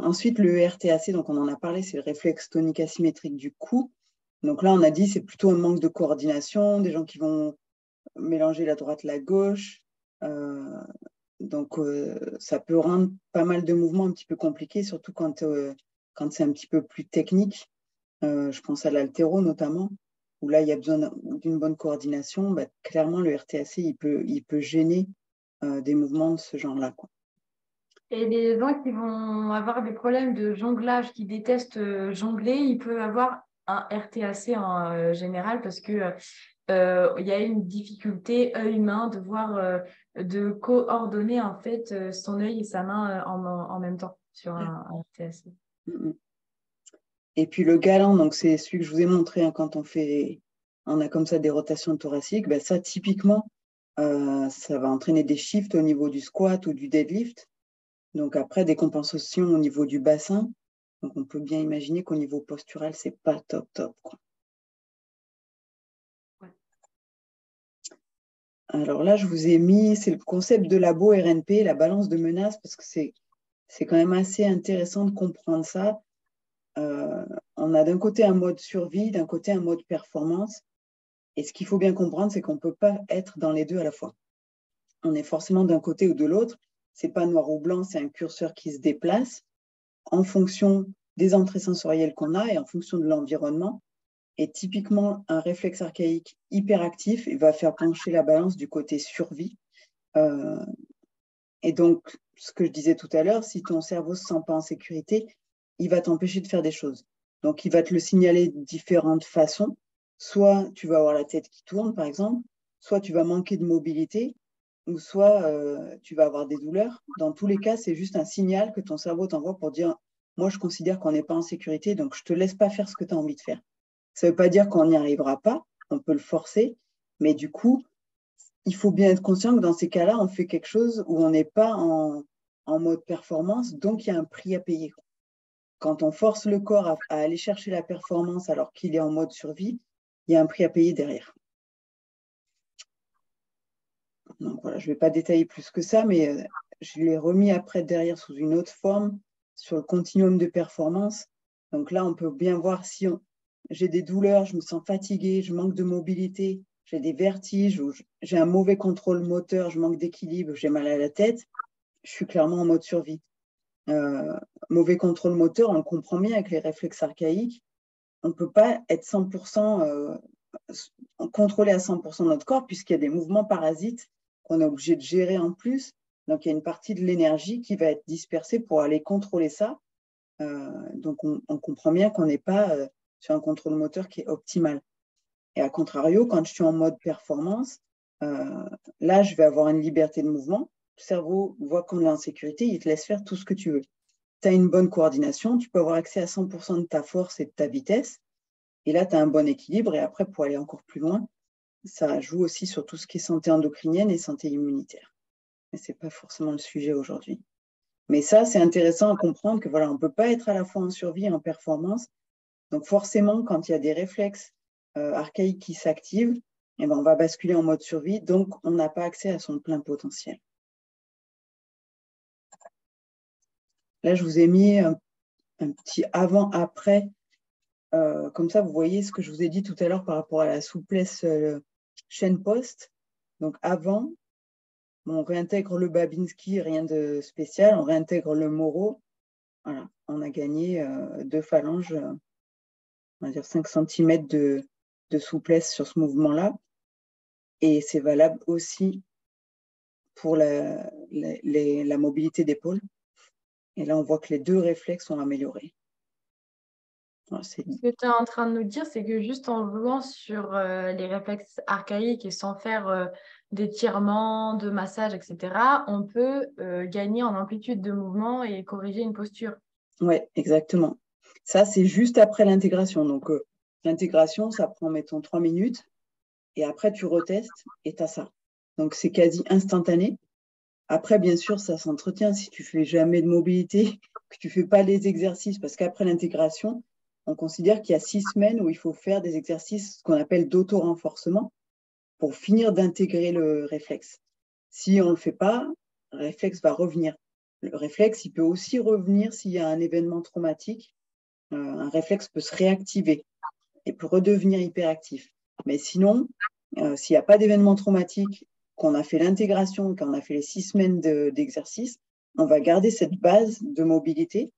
Ensuite, le RTAC, donc on en a parlé, c'est le réflexe tonique asymétrique du cou. Donc là, on a dit c'est plutôt un manque de coordination, des gens qui vont mélanger la droite, la gauche. Euh, donc, ça peut rendre pas mal de mouvements un petit peu compliqués, surtout quand c'est un petit peu plus technique. Je pense à l'haltéro notamment, où là, il y a besoin d'une bonne coordination. Bah, clairement, le RTAC, il peut gêner des mouvements de ce genre-là, quoi. Et les gens qui vont avoir des problèmes de jonglage, qui détestent jongler, ils peuvent avoir un RTAC en général parce que il y a une difficulté œil humain de voir, de coordonner en fait son œil et sa main en même temps sur un RTAC. Mm, mm. Et puis le galant, donc c'est celui que je vous ai montré hein, quand on a comme ça des rotations thoraciques, ben ça typiquement, ça va entraîner des shifts au niveau du squat ou du deadlift. Donc après, des compensations au niveau du bassin. Donc on peut bien imaginer qu'au niveau postural, c'est pas top top, quoi. Ouais. Alors là, je vous ai mis, c'est le concept de labo RNP, la balance de menace, parce que c'est quand même assez intéressant de comprendre ça. On a d'un côté un mode survie, d'un côté un mode performance. Et ce qu'il faut bien comprendre, c'est qu'on ne peut pas être dans les deux à la fois. On est forcément d'un côté ou de l'autre. Ce n'est pas noir ou blanc, c'est un curseur qui se déplace en fonction des entrées sensorielles qu'on a et en fonction de l'environnement. Et typiquement, un réflexe archaïque hyperactif il va faire pencher la balance du côté survie. Euh, et donc, ce que je disais tout à l'heure, si ton cerveau ne se sent pas en sécurité, il va t'empêcher de faire des choses. Donc, il va te le signaler de différentes façons. Soit tu vas avoir la tête qui tourne, par exemple, soit tu vas manquer de mobilité, ou soit tu vas avoir des douleurs. Dans tous les cas, c'est juste un signal que ton cerveau t'envoie pour dire, moi, je considère qu'on n'est pas en sécurité, donc je ne te laisse pas faire ce que tu as envie de faire. Ça ne veut pas dire qu'on n'y arrivera pas, on peut le forcer, mais du coup, il faut bien être conscient que dans ces cas-là, on fait quelque chose où on n'est pas en mode performance, donc il y a un prix à payer. quand on force le corps à aller chercher la performance alors qu'il est en mode survie, il y a un prix à payer derrière. Donc voilà, je ne vais pas détailler plus que ça, mais je l'ai remis après derrière sous une autre forme sur le continuum de performance. Donc là, on peut bien voir si j'ai des douleurs, je me sens fatiguée, je manque de mobilité, j'ai des vertiges, ou j'ai un mauvais contrôle moteur, je manque d'équilibre, j'ai mal à la tête, je suis clairement en mode survie. Mauvais contrôle moteur, on le comprend bien avec les réflexes archaïques. On ne peut pas être 100% contrôler à 100% notre corps puisqu'il y a des mouvements parasites qu'on est obligé de gérer en plus. Donc, il y a une partie de l'énergie qui va être dispersée pour aller contrôler ça. Donc, on comprend bien qu'on n'est pas sur un contrôle moteur qui est optimal. Et à contrario, quand je suis en mode performance, là, je vais avoir une liberté de mouvement. Le cerveau voit qu'on est en sécurité, il te laisse faire tout ce que tu veux. Tu as une bonne coordination, tu peux avoir accès à 100% de ta force et de ta vitesse. Et là, tu as un bon équilibre. Et après, pour aller encore plus loin, ça joue aussi sur tout ce qui est santé endocrinienne et santé immunitaire. Mais ce n'est pas forcément le sujet aujourd'hui. Mais ça, c'est intéressant à comprendre que voilà, on ne peut pas être à la fois en survie et en performance. Donc forcément, quand il y a des réflexes archaïques qui s'activent, eh ben, on va basculer en mode survie. Donc, on n'a pas accès à son plein potentiel. Là, je vous ai mis un petit avant-après. Comme ça, vous voyez ce que je vous ai dit tout à l'heure par rapport à la souplesse chaîne poste. Donc avant, on réintègre le Babinski, rien de spécial. On réintègre le Moro. Voilà, on a gagné 2 phalanges, on va dire 5 cm de souplesse sur ce mouvement-là. Et c'est valable aussi pour la mobilité d'épaule. Et là, on voit que les 2 réflexes sont améliorés. Voilà, Ce que tu es en train de nous dire, c'est que juste en jouant sur les réflexes archaïques et sans faire d'étirements, de massage, etc., on peut gagner en amplitude de mouvement et corriger une posture. Oui, exactement. Ça, c'est juste après l'intégration. Donc, l'intégration, ça prend, mettons, 3 minutes. Et après, tu retestes et tu as ça. Donc, c'est quasi instantané. Après, bien sûr, ça s'entretient. Si tu fais jamais de mobilité, que tu fais pas les exercices, parce qu'après l'intégration, on considère qu'il y a 6 semaines où il faut faire des exercices qu'on appelle d'auto-renforcement pour finir d'intégrer le réflexe. Si on ne le fait pas, le réflexe va revenir. Le réflexe, il peut aussi revenir s'il y a un événement traumatique. Un réflexe peut se réactiver et peut redevenir hyperactif. Mais sinon, s'il n'y a pas d'événement traumatique, qu'on a fait l'intégration, qu'on a fait les 6 semaines d'exercice, on va garder cette base de mobilité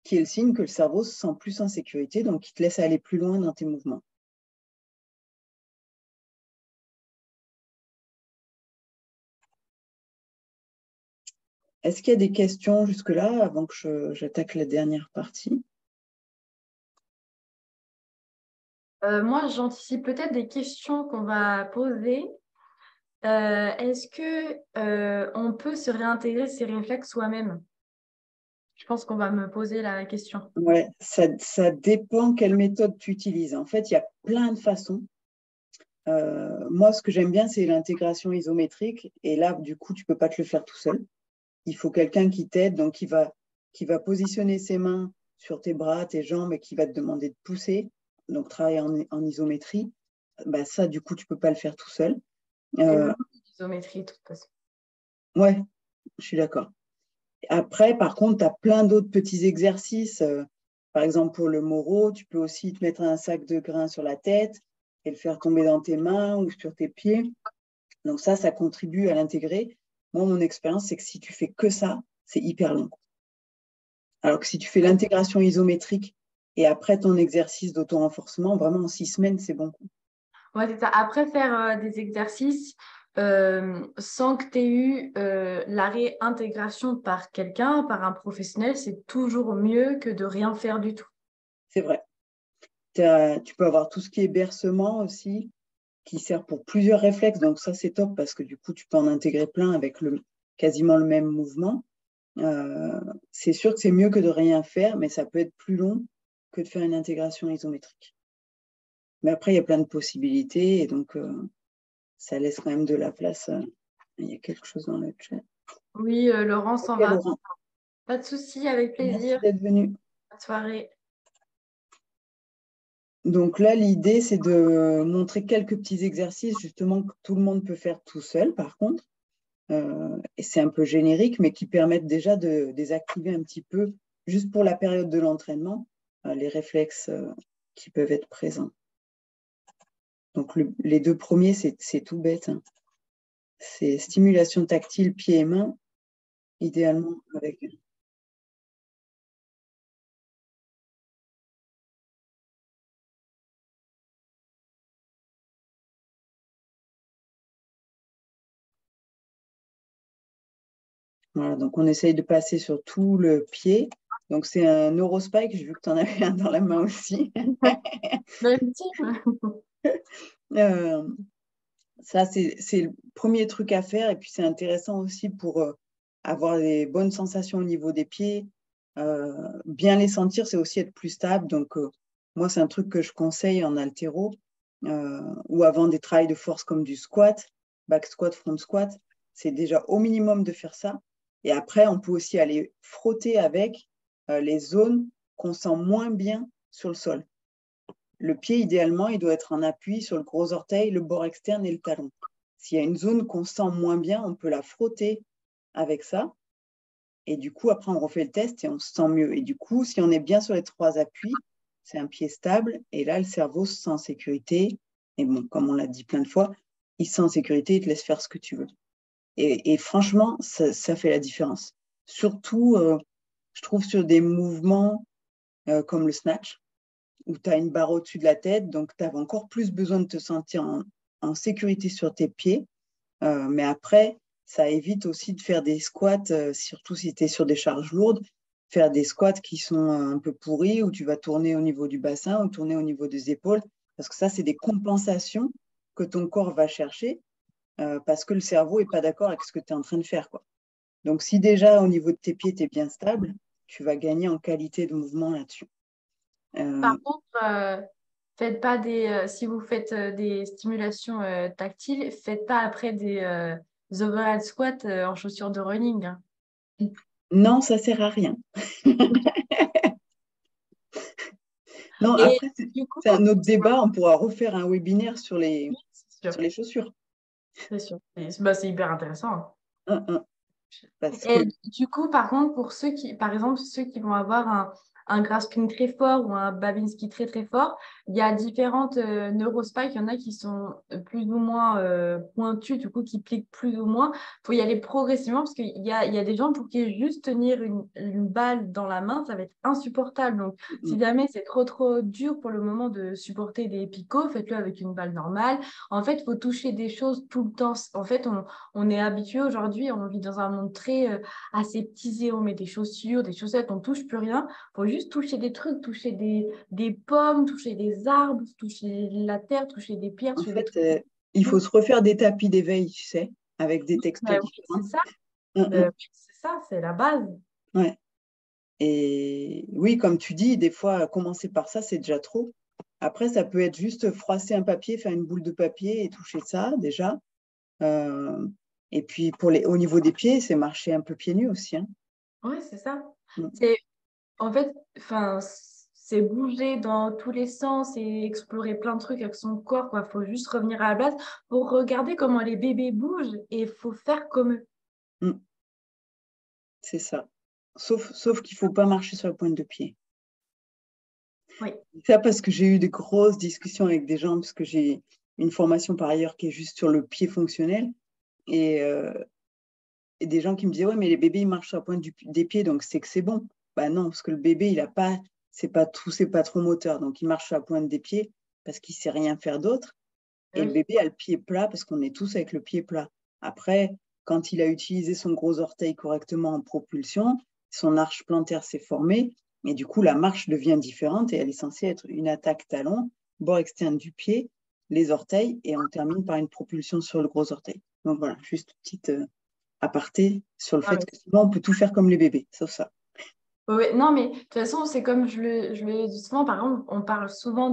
qui est le signe que le cerveau se sent plus en sécurité, donc il te laisse aller plus loin dans tes mouvements. Est-ce qu'il y a des questions jusque-là avant que j'attaque la dernière partie? Moi, j'anticipe peut-être des questions qu'on va poser. Est-ce que on peut se réintégrer ces réflexes soi-même? Je pense qu'on va me poser la question. Ouais, ça dépend quelle méthode tu utilises. En fait, il y a plein de façons. Moi, ce que j'aime bien, c'est l'intégration isométrique. Et là, du coup, tu ne peux pas te le faire tout seul. Il faut quelqu'un qui t'aide, donc qui va positionner ses mains sur tes bras, tes jambes et qui va te demander de pousser. Donc, travailler en isométrie. Bah, ça, du coup, tu ne peux pas le faire tout seul. Isométrie, de toute façon. Ouais, je suis d'accord. Après, par contre, tu as plein d'autres petits exercices. Par exemple, pour le Moro, tu peux aussi te mettre un sac de grains sur la tête et le faire tomber dans tes mains ou sur tes pieds. Donc ça contribue à l'intégrer. Moi, mon expérience, c'est que si tu fais que ça, c'est hyper long. Alors que si tu fais l'intégration isométrique et après ton exercice d'auto-renforcement, vraiment en 6 semaines, c'est bon. Ouais, c'est ça. Après, faire des exercices sans que tu aies eu la réintégration par quelqu'un, par un professionnel, c'est toujours mieux que de rien faire du tout. C'est vrai. Tu peux avoir tout ce qui est bercement aussi, qui sert pour plusieurs réflexes. Donc ça, c'est top parce que du coup, tu peux en intégrer plein avec quasiment le même mouvement. C'est sûr que c'est mieux que de rien faire, mais ça peut être plus long que de faire une intégration isométrique. Mais après, il y a plein de possibilités et donc ça laisse quand même de la place. Il y a quelque chose dans le chat. Oui, Laurent s'en Ok, va. Laurent, Pas de souci, avec merci plaisir. d'être venu. Pas de soirée. Donc là, l'idée, c'est de montrer quelques petits exercices, justement, que tout le monde peut faire tout seul, par contre. Et c'est un peu générique, mais qui permettent déjà de désactiver un petit peu, juste pour la période de l'entraînement, les réflexes qui peuvent être présents. Donc les deux premiers, c'est tout bête, hein. C'est stimulation tactile pieds et mains, idéalement avec... Voilà, donc on essaye de passer sur tout le pied. Donc c'est un Neurospike, j'ai vu que tu en avais un dans la main aussi. Même team. Euh, Ça, c'est le premier truc à faire. Et puis, c'est intéressant aussi pour avoir des bonnes sensations au niveau des pieds. Bien les sentir, c'est aussi être plus stable. Donc, moi, c'est un truc que je conseille en haltéro ou avant des travails de force comme du squat, back squat, front squat. C'est déjà au minimum de faire ça. Et après, on peut aussi aller frotter avec les zones qu'on sent moins bien sur le sol. Le pied, idéalement, il doit être en appui sur le gros orteil, le bord externe et le talon. S'il y a une zone qu'on sent moins bien, on peut la frotter avec ça. Et du coup, après, on refait le test et on se sent mieux. Et du coup, si on est bien sur les trois appuis, c'est un pied stable. Et là, le cerveau se sent en sécurité. Et bon, comme on l'a dit plein de fois, il se sent en sécurité, il te laisse faire ce que tu veux. Et franchement, ça fait la différence. Surtout, je trouve, sur des mouvements comme le snatch, où tu as une barre au-dessus de la tête, donc tu as encore plus besoin de te sentir en sécurité sur tes pieds. Mais après, ça évite aussi de faire des squats, surtout si tu es sur des charges lourdes, faire des squats qui sont un peu pourris, où tu vas tourner au niveau du bassin ou tourner au niveau des épaules, parce que ça, c'est des compensations que ton corps va chercher, parce que le cerveau n'est pas d'accord avec ce que tu es en train de faire, quoi. Donc, si déjà au niveau de tes pieds, tu es bien stable, tu vas gagner en qualité de mouvement là-dessus. Par contre, faites pas si vous faites des stimulations tactiles, faites pas après des overhead squats en chaussures de running, hein. Non, ça sert à rien. Non, Et après, du coup, c'est un autre débat. On pourra refaire un webinaire sur les, c'est sûr, sur les chaussures. c'est sûr. C'est hyper intéressant, hein. Parce que Et du coup, par contre, pour ceux qui, par exemple, ceux qui vont avoir un grasping très fort ou un Babinski très très fort, il y a différentes neurospikes. Il y en a qui sont plus ou moins pointus, du coup, qui piquent plus ou moins. Il faut y aller progressivement parce qu'il y a des gens pour qui juste tenir une balle dans la main, ça va être insupportable. Donc, si jamais c'est trop trop dur pour le moment de supporter des picots, faites-le avec une balle normale. En fait, il faut toucher des choses tout le temps. En fait, on est habitué aujourd'hui, on vit dans un monde très aseptisé, on met des chaussures, des chaussettes, on touche plus rien. Il faut juste toucher des trucs, toucher des pommes, toucher des arbres, toucher la terre, toucher des pierres, en toucher des fait, trucs. il faut se refaire des tapis d'éveil, tu sais, avec des textos Oui, c'est différents. ça. Hum. C'est ça, c'est la base. Ouais. Et oui, comme tu dis, des fois, commencer par ça, c'est déjà trop. Après, ça peut être juste froisser un papier, faire une boule de papier et toucher ça déjà. Euh, et puis, au niveau des pieds, c'est marcher un peu pieds nus aussi, hein. Oui, c'est ça. Mm. C'est, en fait, enfin, c'est bouger dans tous les sens et explorer plein de trucs avec son corps, quoi. Faut juste revenir à la base pour regarder comment les bébés bougent et il faut faire comme eux. Mm. C'est ça. Sauf qu'il ne faut pas marcher sur la pointe de pied. Oui. Ça parce que j'ai eu des grosses discussions avec des gens, parce que j'ai une formation par ailleurs qui est juste sur le pied fonctionnel. Et, euh, et des gens qui me disaient, ouais, mais les bébés, ils marchent sur la pointe des pieds, donc c'est que c'est bon. Bah non, parce que le bébé, il n'a pas, c'est pas tous ses patrons moteurs, donc il marche sur la pointe des pieds parce qu'il ne sait rien faire d'autre. Et le Oui. bébé a le pied plat parce qu'on est tous avec le pied plat. Après, quand il a utilisé son gros orteil correctement en propulsion, son arche plantaire s'est formée et du coup, la marche devient différente et elle est censée être une attaque talon, bord externe du pied, les orteils et on termine par une propulsion sur le gros orteil. Donc voilà, juste une petite aparté sur le Ah, fait que sinon, on peut tout faire comme les bébés, sauf ça. ouais, non, mais de toute façon, c'est comme je le dis souvent, par exemple, on parle souvent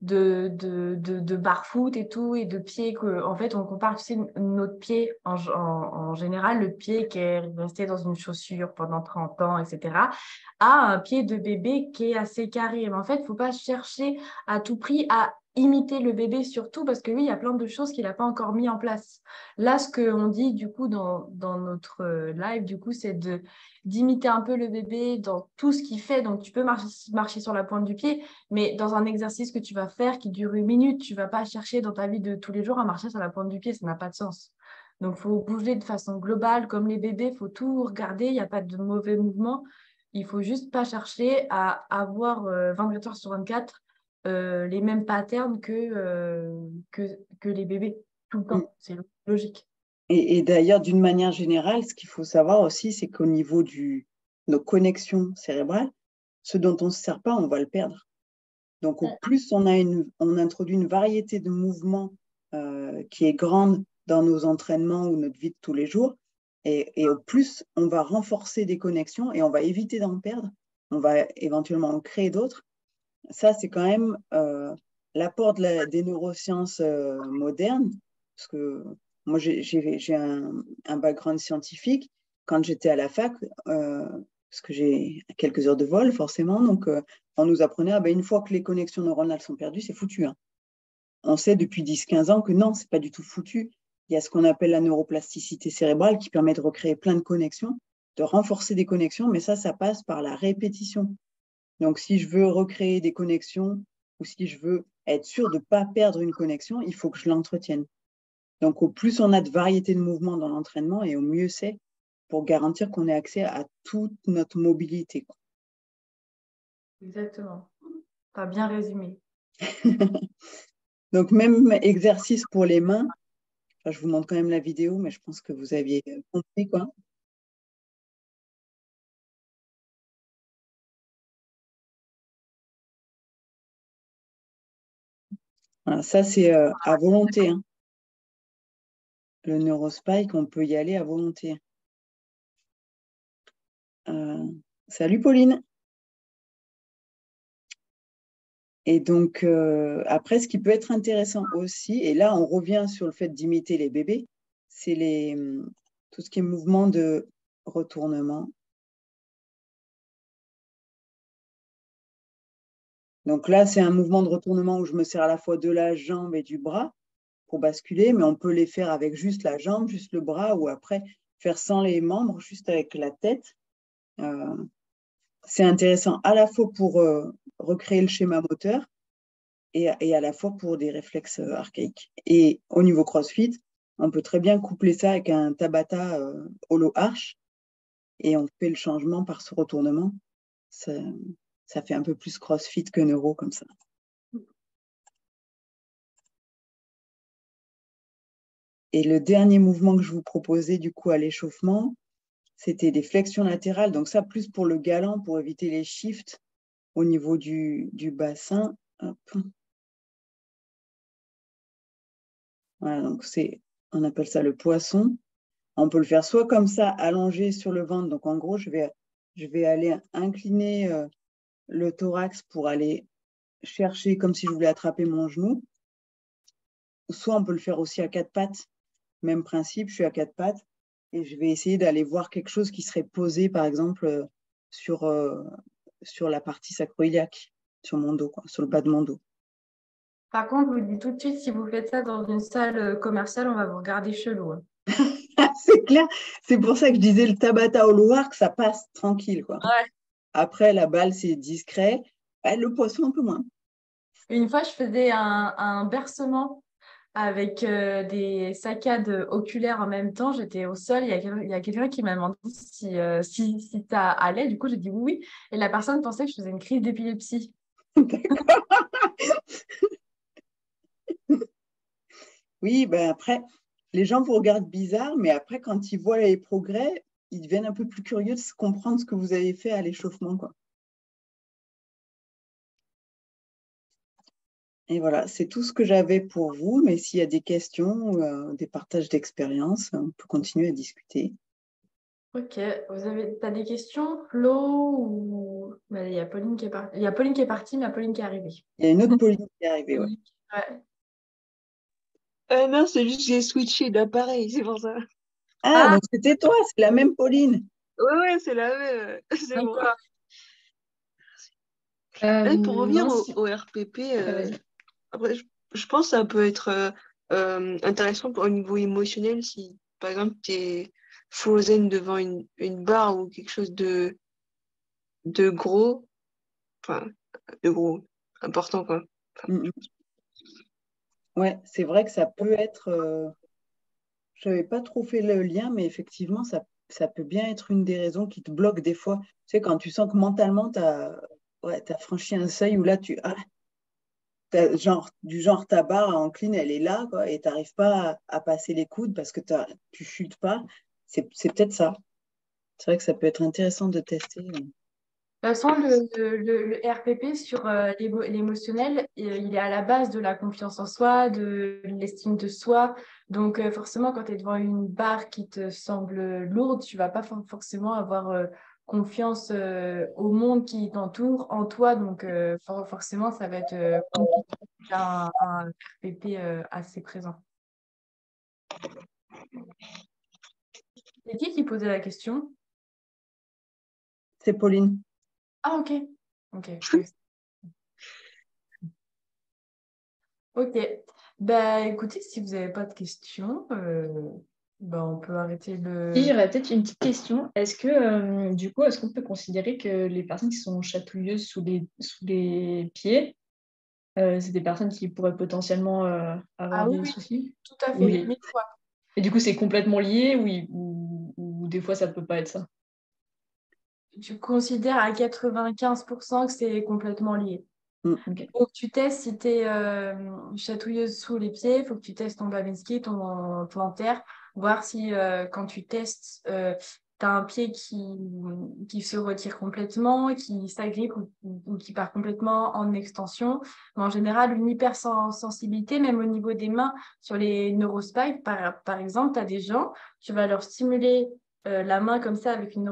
de bar-foot et tout, et de pieds que, en fait, on compare, tu sais, notre pied en général, le pied qui est resté dans une chaussure pendant 30 ans, etc., à un pied de bébé qui est assez carré. Mais en fait, il ne faut pas chercher à tout prix à imiter le bébé surtout parce que lui, il y a plein de choses qu'il n'a pas encore mis en place. Là, ce qu'on dit du coup dans notre live, du coup, c'est d'imiter un peu le bébé dans tout ce qu'il fait. Donc, tu peux marcher sur la pointe du pied, mais dans un exercice que tu vas faire qui dure 1 minute, tu ne vas pas chercher dans ta vie de tous les jours à marcher sur la pointe du pied, ça n'a pas de sens. Donc, il faut bouger de façon globale, comme les bébés, il faut tout regarder, il n'y a pas de mauvais mouvements. Il ne faut juste pas chercher à avoir 24 heures sur 24 les mêmes patterns que les bébés, tout le temps. C'est logique. Et d'ailleurs, d'une manière générale, ce qu'il faut savoir aussi, c'est qu'au niveau de nos connexions cérébrales, ce dont on ne se sert pas, on va le perdre. Donc, au plus on introduit une variété de mouvements qui est grande dans nos entraînements ou notre vie de tous les jours, et au plus on va renforcer des connexions et on va éviter d'en perdre, on va éventuellement en créer d'autres. Ça, c'est quand même l'apport des neurosciences modernes, parce que moi, j'ai un background scientifique. Quand j'étais à la fac, parce que j'ai quelques heures de vol, forcément, donc on nous apprenait, une fois que les connexions neuronales sont perdues, c'est foutu. Hein. On sait depuis 10-15 ans que non, c'est pas du tout foutu. Il y a ce qu'on appelle la neuroplasticité cérébrale qui permet de recréer plein de connexions, de renforcer des connexions, mais ça passe par la répétition. Donc, si je veux recréer des connexions ou si je veux être sûr de ne pas perdre une connexion, il faut que je l'entretienne. Donc, au plus on a de variété de mouvements dans l'entraînement et au mieux c'est pour garantir qu'on ait accès à toute notre mobilité. Quoi. Exactement. Tu as bien résumé. Donc, même exercice pour les mains. Enfin, je vous montre quand même la vidéo, mais je pense que vous aviez compris, quoi. Voilà, ça, c'est à volonté. Hein. Le neurospike, on peut y aller à volonté. Salut Pauline. Et donc, après, ce qui peut être intéressant aussi, et là, on revient sur le fait d'imiter les bébés, c'est tout ce qui est mouvement de retournement. Donc là, c'est un mouvement de retournement où je me sers à la fois de la jambe et du bras pour basculer, mais on peut les faire avec juste la jambe, juste le bras, ou après faire sans les membres, juste avec la tête. C'est intéressant à la fois pour recréer le schéma moteur et à la fois pour des réflexes archaïques. Et au niveau CrossFit, on peut très bien coupler ça avec un Tabata Hollow Arch et on fait le changement par ce retournement. Ça fait un peu plus CrossFit que neuro comme ça. Et le dernier mouvement que je vous proposais du coup à l'échauffement, c'était des flexions latérales. Donc ça, plus pour le galant, pour éviter les shifts au niveau du bassin. Hop. Voilà, donc on appelle ça le poisson. On peut le faire soit comme ça, allongé sur le ventre. Donc en gros, je vais aller incliner le thorax pour aller chercher comme si je voulais attraper mon genou. Soit on peut le faire aussi à quatre pattes. Même principe, je suis à quatre pattes et je vais essayer d'aller voir quelque chose qui serait posé, par exemple, sur la partie sacro-iliaque, sur mon dos, quoi, sur le bas de mon dos. Par contre, je vous dis tout de suite, si vous faites ça dans une salle commerciale, on va vous regarder chelou. Hein. C'est clair, c'est pour ça que je disais le Tabata Hollow Arch, ça passe tranquille, quoi. Ouais. Après, la balle, c'est discret. Le poisson, un peu moins. Une fois, je faisais un bercement avec des saccades oculaires en même temps. J'étais au sol. Il y a quelqu'un qui m'a demandé si ça allait. Du coup, j'ai dit oui. Et la personne pensait que je faisais une crise d'épilepsie. D'accord. Oui, après, les gens vous regardent bizarre, mais après, quand ils voient les progrès, ils deviennent un peu plus curieux de comprendre ce que vous avez fait à l'échauffement, quoi. Et voilà, c'est tout ce que j'avais pour vous, mais s'il y a des questions ou des partages d'expérience, on peut continuer à discuter. Ok, t'as des questions, Flo ou... il y a Pauline qui est partie. Il y a Pauline qui est partie, mais il y a Pauline qui est arrivée. Il y a une autre Pauline qui est arrivée, ouais. Ouais. Non, c'est juste que j'ai switché d'appareil, c'est pour ça. Ah, donc c'était toi, c'est la même Pauline. Ouais, c'est la même. C'est bon. D'accord. Pour revenir non, au RPP, vas-y. après, je pense que ça peut être intéressant au niveau émotionnel si, par exemple, tu es frozen devant une barre ou quelque chose de gros, enfin, de gros, important, quoi. Mm, mm. Ouais, c'est vrai que ça peut être. Je n'avais pas trop fait le lien, mais effectivement, ça peut bien être une des raisons qui te bloque des fois. Tu sais, quand tu sens que mentalement, tu as, ouais, t'as franchi un seuil où là, du genre ta barre en clean, elle est là, quoi, et tu n'arrives pas à passer les coudes parce que tu chutes pas. C'est peut-être ça. C'est vrai que ça peut être intéressant de tester. De toute façon, le RPP sur l'émotionnel, il est à la base de la confiance en soi, de l'estime de soi. Donc, forcément, quand tu es devant une barre qui te semble lourde, tu vas pas forcément avoir confiance au monde qui t'entoure, en toi. Donc, forcément, ça va être compliqué d'avoir un RPP assez présent. C'est qui posait la question? C'est Pauline. Ah, ok. Ok. Ok. Bah, écoutez, si vous n'avez pas de questions, bah, on peut arrêter le... Si, j'aurais peut-être une petite question. Est-ce que, du coup, est-ce qu'on peut considérer que les personnes qui sont chatouilleuses sous les pieds, c'est des personnes qui pourraient potentiellement avoir Ah oui, des oui, soucis? tout à fait. Oui. Ok. Mille fois. Et du coup, c'est complètement lié ou des fois, ça peut pas être ça? Tu considères à 95% que c'est complètement lié. Mm. Ok. Faut que tu testes si tu es chatouilleuse sous les pieds, il faut que tu testes ton Babinski, ton plantaire, voir si quand tu testes, tu as un pied qui se retire complètement, qui s'agrippe ou qui part complètement en extension. Mais en général, une hypersensibilité, même au niveau des mains, sur les neurospikes, par exemple, tu as des gens, tu vas leur stimuler la main comme ça avec une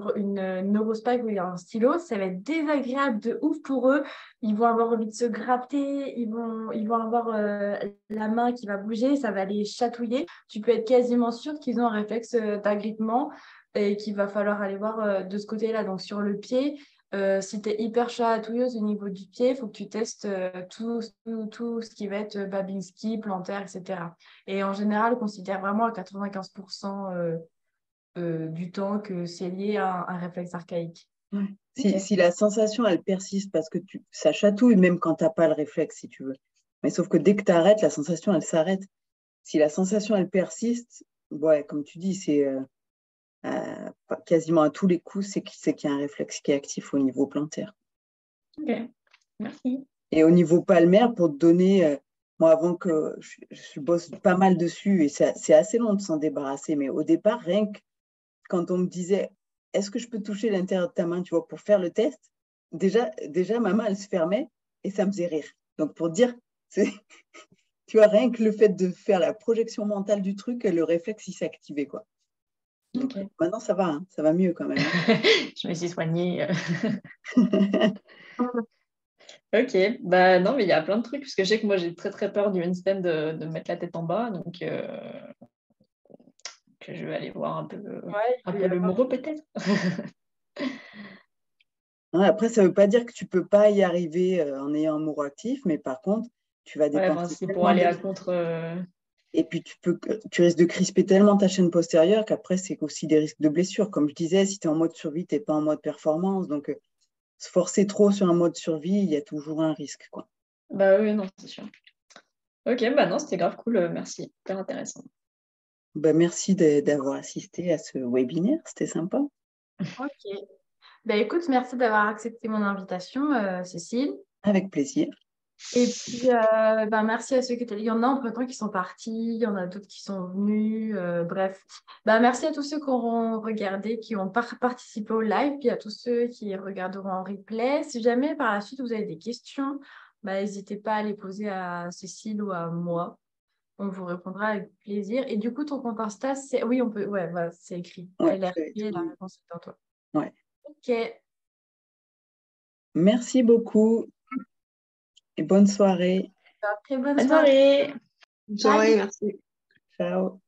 neurospike où il y a un stylo, ça va être désagréable de ouf pour eux. Ils vont avoir envie de se gratter, ils vont avoir la main qui va bouger, ça va les chatouiller. Tu peux être quasiment sûr qu'ils ont un réflexe d'agrippement et qu'il va falloir aller voir de ce côté-là. Donc sur le pied, si tu es hyper chatouilleuse au niveau du pied, il faut que tu testes tout ce qui va être Babinski, plantaire, etc. Et en général, on considère vraiment à 95% du temps que c'est lié à un réflexe archaïque. Ouais. Ok. Si la sensation, elle persiste parce que ça chatouille, même quand tu n'as pas le réflexe, si tu veux. Mais sauf que dès que tu arrêtes, la sensation, elle s'arrête. Si la sensation, elle persiste, ouais, comme tu dis, c'est quasiment à tous les coups, c'est qu'il y a un réflexe qui est actif au niveau plantaire. Ok. Merci. Et au niveau palmaire, pour te donner, moi, avant que je bosse pas mal dessus, et c'est assez long de s'en débarrasser, mais au départ, rien que quand on me disait, est-ce que je peux toucher l'intérieur de ta main, tu vois, pour faire le test, déjà ma main, elle se fermait et ça me faisait rire. Donc, pour dire, tu vois, rien que le fait de faire la projection mentale du truc, le réflexe, il s'est activé, quoi. Donc, Ok. maintenant, ça va, hein, ça va mieux quand même. Je me suis soignée. Ok, bah non, mais il y a plein de trucs, parce que je sais que moi j'ai très très peur du handstand de me mettre la tête en bas, donc que je vais aller voir Ouais, il un peut peu y le avoir. Moro peut-être. Ouais, après, ça ne veut pas dire que tu ne peux pas y arriver en ayant un mot actif, mais par contre, tu vas Ouais, enfin, dépenser c'est pour tellement aller à d'énergie. contre. Et puis, tu risques de crisper tellement ta chaîne postérieure qu'après, c'est aussi des risques de blessure. Comme je disais, si tu es en mode survie, tu n'es pas en mode performance. Donc, se forcer trop sur un mode survie, il y a toujours un risque, quoi. Bah oui, non, c'est sûr. Ok, bah non, c'était grave cool, merci, super intéressant. Ben, merci d'avoir assisté à ce webinaire, c'était sympa. Ok. Ben, écoute, merci d'avoir accepté mon invitation, Cécile. Avec plaisir. Et puis, ben, merci à ceux qui étaient là. Il y en a entre-temps qui sont partis, il y en a d'autres qui sont venus. Bref, ben, merci à tous ceux qui auront regardé, qui ont participé au live, puis à tous ceux qui regarderont en replay. Si jamais par la suite vous avez des questions, ben, n'hésitez pas à les poser à Cécile ou à moi. On vous répondra avec plaisir. Et du coup, ton compte Insta, c'est... Oui, on peut... Ouais, voilà, c'est écrit. Ouais, LRP, je vais la trouver. réponse est en toi. Ouais. Ok. Merci beaucoup et bonne soirée. Très bonne Bonne soirée. soirée! Bonne Bye. soirée, merci. Ciao.